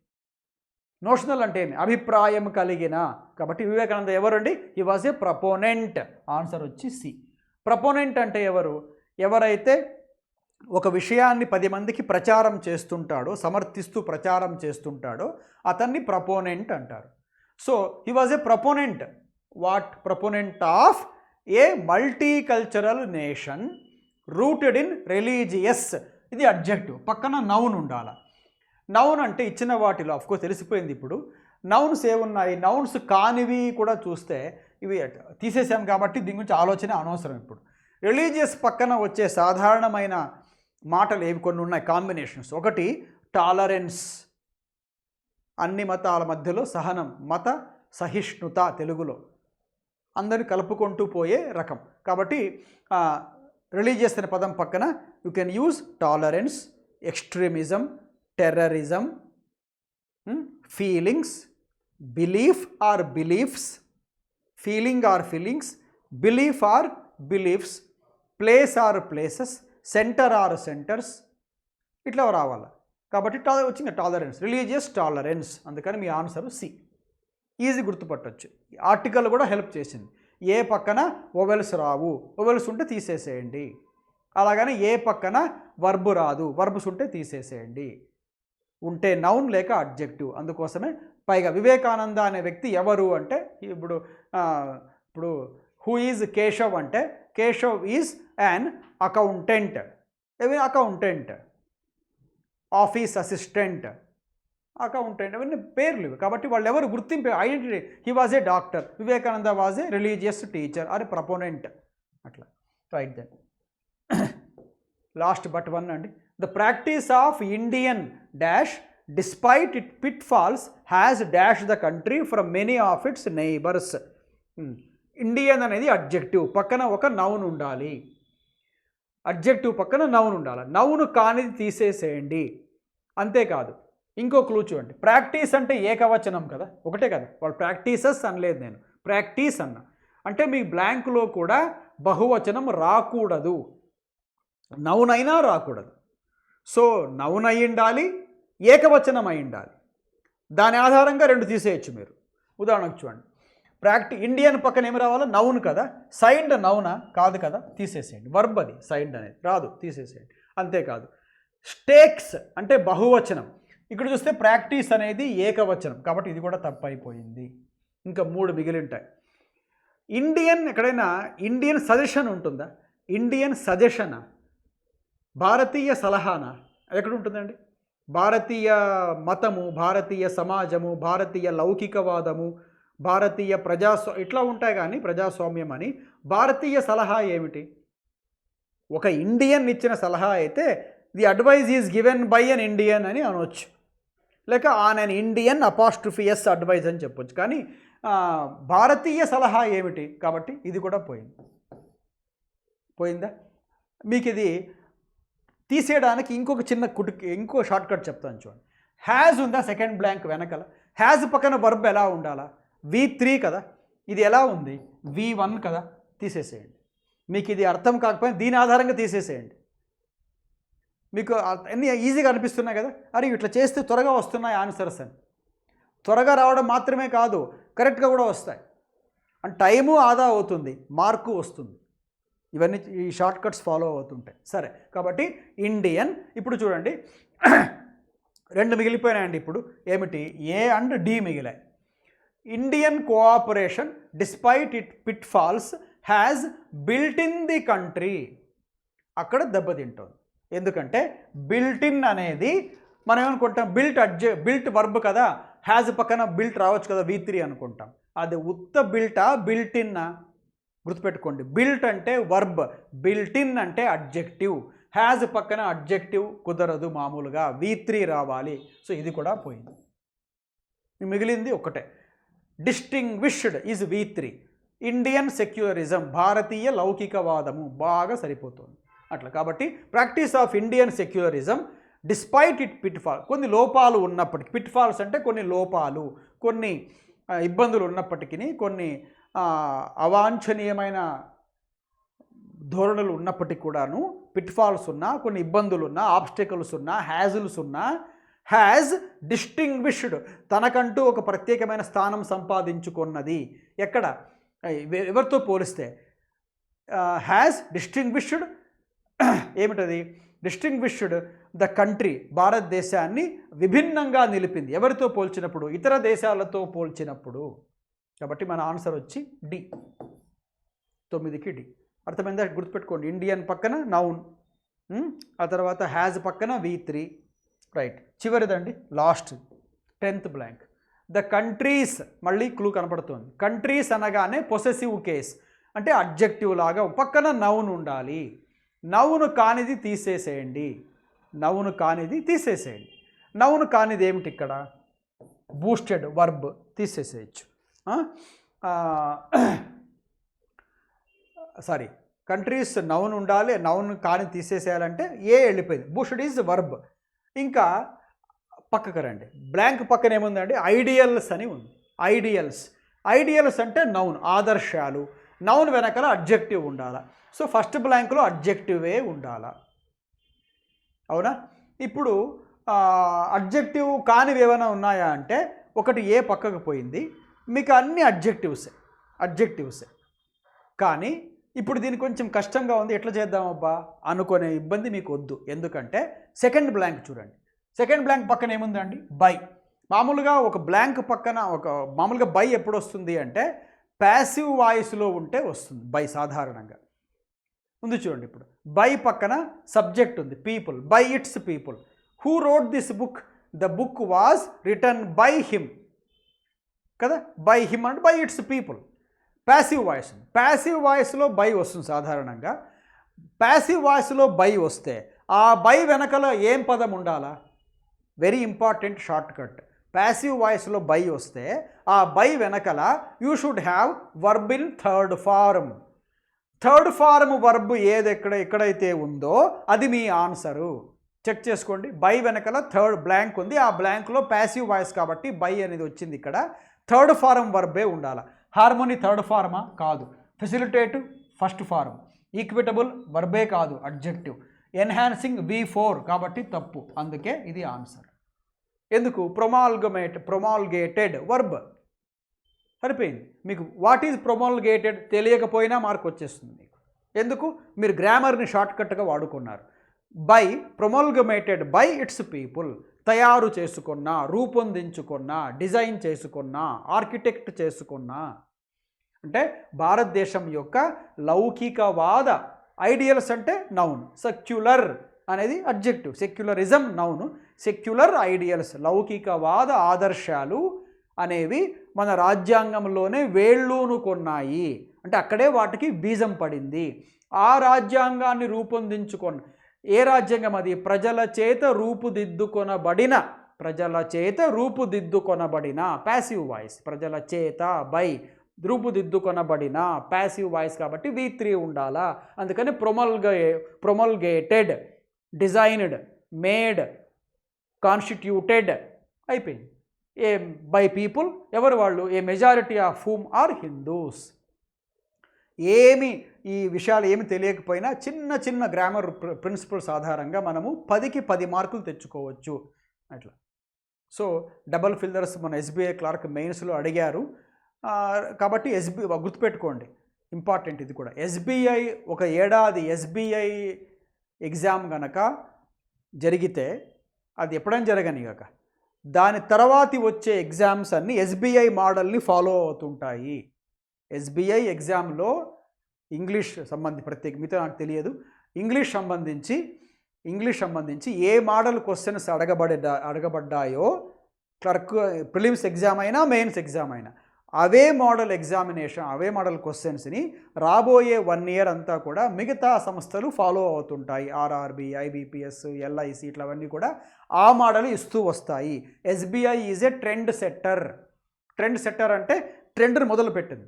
నోషనల్ అంటే ఏమి? అభిప్రాయం కలిగిన. కాబట్టి వివేకానంద ఎవరండి? He was A proponent. Answer వచ్చి సి. ప్రపోనెంట్ అంటే ఎవరు? ఎవరైతే ఒక విషయాన్ని 10 మందికి ప్రచారం చేస్తుంటాడో, సమర్థిస్తూ ప్రచారం చేస్తుంటాడో అతన్ని ప్రపోనెంట్ అంటారు. So he was A proponent. What? Proponent of a multicultural nation rooted in religious. ఇది అడ్జెక్టివ్, పక్కన నౌన్ ఉండాలి. నౌన్ అంటే ఇచ్చిన వాటిలో ఆఫ్కోర్స్ తెలిసిపోయింది. ఇప్పుడు నౌన్స్ ఏమున్నాయి? నౌన్స్ కానివి కూడా చూస్తే ఇవి తీసేసాం కాబట్టి దీని గురించి ఆలోచన అనవసరం. ఇప్పుడు రిలీజియస్ పక్కన వచ్చే సాధారణమైన మాటలు ఏవి కొన్ని ఉన్నాయి, కాంబినేషన్స్. ఒకటి టాలరెన్స్, అన్ని మతాల మధ్యలో సహనం, మత సహిష్ణుత, తెలుగులో అందరిని కలుపుకుంటూ పోయే రకం. కాబట్టి రిలీజియస్ అనే పదం పక్కన you can use tolerance, extremism, terrorism, feelings, belief or beliefs, feeling or feelings, belief or beliefs, place or places, centre or centres, ఇట్లా రావాలి. కాబట్టి వచ్చింది టాలరెన్స్, రిలీజియస్ టాలరెన్స్. అందుకని మీ ఆన్సర్ సి. ఈజీ గుర్తుపట్టవచ్చు. ఆర్టికల్ కూడా హెల్ప్ చేసింది. ఏ పక్కన ఓవెల్స్ రావు, ఓవెల్స్ ఉంటే తీసేసేయండి. అలాగని ఏ పక్కన వర్బ్ రాదు, వర్బ్స్ ఉంటే తీసేసేయండి. ఉంటే నౌన్ లేక అడ్జెక్టివ్. అందుకోసమే పైగా వివేకానంద అనే వ్యక్తి ఎవరు అంటే, ఇప్పుడు హూ ఈజ్ కేశవ్ అంటే Keshav is an accountant. Accountant, office assistant, accountant, అవన్నీ పేర్లు. కాబట్టి వాళ్ళు ఎవరు? గుర్తింపు, identity. He was a doctor, Vivekananda was a religious teacher or proponent. అట్లా right. Then last but one అండి. The practice of Indian dash despite it pitfalls has dash the country from many of its neighbours. Indian అనేది అడ్జెక్టివ్, పక్కన ఒక నౌన్ ఉండాలి. అడ్జెక్టివ్ పక్కన నౌన్ ఉండాలి. నౌన్ కానిది తీసేసేయండి. అంతేకాదు, ఇంకో క్లూ చూడండి. ప్రాక్టీస్ అంటే ఏకవచనం కదా, ఒకటే కదా. వాళ్ళు ప్రాక్టీసెస్ అనలేదు, నేను ప్రాక్టీస్ అన్నా. అంటే మీ బ్లాంక్లో కూడా బహువచనం రాకూడదు, నౌన్ అయినా రాకూడదు. సో నౌన్ అయి ఉండాలి, ఏకవచనం అయి ఉండాలి. దాని ఆధారంగా రెండు తీసేయచ్చు మీరు. ఉదాహరణకు చూడండి, ఇండియన్ పక్కన ఏమి రావాలో? నౌన్ కదా. సైన్డ్ నౌనా? కాదు కదా, తీసేసేయండి. వర్బ్ అది, సైన్డ్ అనేది రాదు, తీసేసేయండి. అంతేకాదు, స్టేక్స్ అంటే బహువచనం. ఇక్కడ చూస్తే ప్రాక్టీస్ అనేది ఏకవచనం, కాబట్టి ఇది కూడా తప్పు అయిపోయింది. ఇంకా 3 మిగిలి ఉంటాయి. ఇండియన్, ఎక్కడైనా ఇండియన్ సజెషన్ ఉంటుందా? ఇండియన్ సజెషనా? భారతీయ సలహానా? ఎక్కడ ఉంటుందండి? భారతీయ మతము, భారతీయ సమాజము, భారతీయ లౌకికవాదము, భారతీయ ఇట్లా ఉంటాయి. కానీ ప్రజాస్వామ్యం అని భారతీయ సలహా ఏమిటి? ఒక ఇండియన్ ఇచ్చిన సలహా అయితే the advice is given by an Indian అని అనవచ్చు, లేక on an Indian apostrophes advice అని చెప్పొచ్చు. కానీ భారతీయ సలహా ఏమిటి? కాబట్టి ఇది కూడా పోయిందా? మీకు ఇది తీసేయడానికి ఇంకో షార్ట్ కట్ చెప్తాను చూడండి. హ్యాజ్ ఉందా సెకండ్ బ్లాంక్ వెనకాల? హ్యాజ్ పక్కన వర్బ్ ఎలా ఉండాలా? V3 కదా. ఇది ఎలా ఉంది? V1 కదా. తీసేసేయండి. మీకు ఇది అర్థం కాకపోయినా దీని ఆధారంగా తీసేసేయండి. మీకు అన్నీ ఈజీగా అనిపిస్తున్నాయి కదా. అరే ఇట్లా చేస్తే త్వరగా వస్తున్నాయి ఆన్సర్స్ అని. త్వరగా రావడం మాత్రమే కాదు, కరెక్ట్గా కూడా వస్తాయి. అండ్ టైము ఆదా అవుతుంది, మార్కు వస్తుంది. ఇవన్నీ ఈ షార్ట్ కట్స్ ఫాలో అవుతుంటాయి. సరే, కాబట్టి ఇండియన్. ఇప్పుడు చూడండి, 2 మిగిలిపోయినాయండి. ఇప్పుడు ఏమిటి? ఏ అండ్ డి మిగిలాయి. Indian cooperation despite it pitfalls has built in the country. అక్కడ దెబ్బతింటుంది. ఎందుకంటే బిల్ట్ ఇన్ అనేది మనం ఏమనుకుంటాం? బిల్ట్ వర్బ్ కదా, హ్యాజ్ పక్కన బిల్ట్ రావచ్చు కదా, V3 అనుకుంటాం. అది ఉత్త బిల్టా, బిల్ట్ ఇన్నా? గుర్తుపెట్టుకోండి, బిల్ట్ అంటే వర్బ్, బిల్ట్ ఇన్ అంటే అడ్జెక్టివ్. హ్యాజ్ పక్కన అడ్జెక్టివ్ కుదరదు, మామూలుగా V3 రావాలి. సో ఇది కూడా పోయింది. మిగిలింది ఒకటే. Distinguished is V3. Indian secularism, భారతీయ లౌకికవాదము, బాగా సరిపోతుంది అట్లా. కాబట్టి practice of Indian secularism despite it pitfall, కొన్ని లోపాలు ఉన్నప్పటికీ, పిట్ఫాల్స్ అంటే కొన్ని లోపాలు, కొన్ని ఇబ్బందులు ఉన్నప్పటికీ, కొన్ని అవాంఛనీయమైన ధోరణులు ఉన్నప్పటికీ కూడాను, పిట్ఫాల్స్ ఉన్నా, కొన్ని ఇబ్బందులు ఉన్నా, ఆబ్స్టికల్స్ ఉన్నా, హ్యాజిల్స్ ఉన్నా, హ్యాజ్ డిస్టింగ్విష్డ్, తనకంటూ ఒక ప్రత్యేకమైన స్థానం సంపాదించుకున్నది. ఎక్కడ? ఎవరితో పోలిస్తే హ్యాజ్ డిస్టింగ్విష్డ్ ఏమిటది? డిస్టింగ్విష్డ్ ద కంట్రీ, భారతదేశాన్ని విభిన్నంగా నిలిపింది. ఎవరితో పోల్చినప్పుడు? ఇతర దేశాలతో పోల్చినప్పుడు. కాబట్టి మన ఆన్సర్ వచ్చి డి, 9కి డి. అర్థమైందా? గుర్తుపెట్టుకోండి, ఇండియన్ పక్కన నౌన్, ఆ తర్వాత హ్యాజ్ పక్కన V3, రైట్. చివరిదండి, last 10th blank. The countries, మళ్ళీ క్లూ కనపడుతుంది. కంట్రీస్ అనగానే పొసెసివ్ కేస్, అంటే అడ్జెక్టివ్ లాగా పక్కన నౌన్ ఉండాలి. నౌను కానిది తీసేసేయండి, నౌను కానిది తీసేసేయండి. నౌను కానిది ఏమిటి ఇక్కడ? బూస్టెడ్ వర్బ్ తీసేసేయచ్చు. సారీ, కంట్రీస్ నౌన్ ఉండాలి, నౌన్ కాని తీసేసేయాలంటే ఏ వెళ్ళిపోయింది. Boosted is verb. ఇంకా పక్కకు రండి, బ్లాంక్ పక్కన ఏముందండి? ఐడియల్స్ అని ఉంది. ఐడియల్స్, ఐడియల్స్ అంటే నౌన్, ఆదర్శాలు. నౌన్ వెనకాల అడ్జెక్టివ్ ఉండాలా. సో ఫస్ట్ బ్లాంక్లో అడ్జెక్టివే ఉండాలా, అవునా? ఇప్పుడు అడ్జెక్టివ్ కానివి ఏమైనా ఉన్నాయా అంటే, ఒకటి ఏ పక్కకు పోయింది, మీకు అన్ని అడ్జెక్టివ్సే. కానీ ఇప్పుడు దీనికి కొంచెం కష్టంగా ఉంది, ఎట్లా చేద్దామబ్బా అనుకునే ఇబ్బంది మీకు వద్దు. ఎందుకంటే సెకండ్ బ్లాంక్ చూడండి. సెకండ్ బ్లాంక్ పక్కన ఏముందండి? బై. మామూలుగా ఒక బ్లాంక్ పక్కన మామూలుగా బై ఎప్పుడు వస్తుంది అంటే ప్యాసివ్ వాయిస్లో ఉంటే వస్తుంది బై సాధారణంగా. ఉంది చూడండి, ఇప్పుడు బై పక్కన సబ్జెక్ట్ ఉంది, people. By it's people. Who wrote this book? The book was written by him కదా. బై హిమ్ అంటే by it's people. Passive voice, passive వాయిస్లో బై వస్తుంది సాధారణంగా. ప్యాసివ్ వాయిస్లో బై వస్తే ఆ బై వెనకల ఏం పదం ఉండాలా? Very important shortcut. Passive వాయిస్లో బై వస్తే ఆ బై వెనకల you should have verb in third form. Third form verb ఎక్కడైతే ఉందో అది మీ ఆన్సరు. చెక్ చేసుకోండి. బై వెనకల థర్డ్ బ్లాంక్ ఉంది, ఆ బ్లాంక్లో ప్యాసివ్ వాయిస్ కాబట్టి బై అనేది వచ్చింది. ఇక్కడ థర్డ్ ఫార్మ్ వర్బే ఉండాలి. హార్మోనీ థర్డ్ ఫార్మా? కాదు. Facilitative first form. ఈక్విటబుల్ వర్బే కాదు, అడ్జెక్టివ్. ఎన్హాన్సింగ్ V4 కాబట్టి తప్పు. అందుకే ఇది ఆన్సర్. ఎందుకు? ప్రొమాల్గేటెడ్ వర్బ్ సరిపోయింది. మీకు వాట్ ఈజ్ ప్రొమాల్గేటెడ్ తెలియకపోయినా మార్క్ వచ్చేస్తుంది మీకు. ఎందుకు? మీరు గ్రామర్ని షార్ట్కట్గా వాడుకున్నారు. బై ప్రొమాల్గమేటెడ్ బై ఇట్స్ పీపుల్, తయారు చేసుకున్నా, రూపొందించుకున్నా, డిజైన్ చేసుకున్నా, ఆర్కిటెక్ట్ చేసుకున్నా. అంటే భారతదేశం యొక్క లౌకికవాద, ఐడియల్స్ అంటే నౌన్, సెక్యులర్ అనేది adjective, secularism noun, secular ideals లౌకికవాద ఆదర్శాలు అనేవి మన రాజ్యాంగంలోనే వేళ్ళూనుకొన్నాయి. అంటే అక్కడే వాటికి బీజం పడింది. ఆ రాజ్యాంగాన్ని రూపొందించుకొని, ఏ రాజ్యాంగం అది? ప్రజల చేత రూపుదిద్దుకొనబడిన ప్యాసివ్ వాయిస్. ప్రజల చేత బై రూపుదిద్దుకొనబడిన ప్యాసివ్ వాయిస్ కాబట్టి V3 ఉండాలా. అందుకని ప్రొమల్గేటెడ్, డిజైన్డ్, మేడ్, కాన్స్టిట్యూటెడ్ అయిపోయింది. ఏ బై పీపుల్, ఎవరు వాళ్ళు? A majority of whom are Hindus. ఏమి ఈ విషయాలు ఏమి తెలియకపోయినా చిన్న చిన్న గ్రామర్ ప్రిన్సిపల్స్ ఆధారంగా మనము 10కి 10 మార్కులు తెచ్చుకోవచ్చు అట్లా. సో డబల్ ఫిల్లర్స్ మన SBI క్లార్క్ మెయిన్స్లో అడిగారు కాబట్టి గుర్తుపెట్టుకోండి, ఇంపార్టెంట్ ఇది కూడా. SBI ఒక ఏడాది SBI ఎగ్జామ్ కనుక జరిగితే, అది ఎప్పుడైనా జరగని కాక, దాని తర్వాతి వచ్చే ఎగ్జామ్స్ అన్నీ SBI మోడల్ని ఫాలో అవుతుంటాయి. SBI ఎగ్జామ్లో ఇంగ్లీష్ ప్రత్యేక మిగతా నాకు తెలియదు, ఇంగ్లీష్ సంబంధించి ఏ మోడల్ క్వశ్చన్స్ అడగబడ్డాయో క్లర్క్ ప్రిలిమ్స్ ఎగ్జామ్ అయినా మెయిన్స్ ఎగ్జామ్ అయినా అవే మోడల్ ఎగ్జామినేషన్, అవే మోడల్ క్వశ్చన్స్ని రాబోయే 1 ఇయర్ అంతా కూడా మిగతా సంస్థలు ఫాలో అవుతుంటాయి. RRB, IBPS, LIC ఇట్లవన్నీ కూడా ఆ మోడల్ ఇస్తూ వస్తాయి. SBI is a trend setter అంటే ట్రెండ్ని మొదలుపెట్టింది,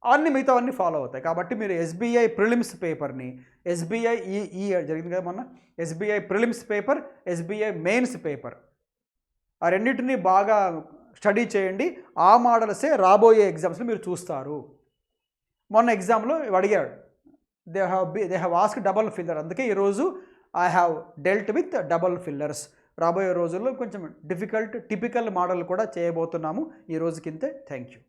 అన్ని మిగతావన్నీ ఫాలో అవుతాయి. కాబట్టి మీరు SBI ప్రిలిమ్స్ పేపర్ని, SBI ఈ జరిగింది కదా మొన్న, SBI prelims paper, SBI mains paper, ఆ రెండింటినీ బాగా స్టడీ చేయండి. ఆ మోడల్సే రాబోయే ఎగ్జామ్స్లో మీరు చూస్తారు. మొన్న ఎగ్జామ్లో అడిగాడు, they have ask double filler, అందుకే ఈరోజు I have dealt with double fillers. రాబోయే రోజుల్లో కొంచెం డిఫికల్ట్ టిపికల్ మోడల్ కూడా చేయబోతున్నాము. ఈ రోజుకింతే. Thank you.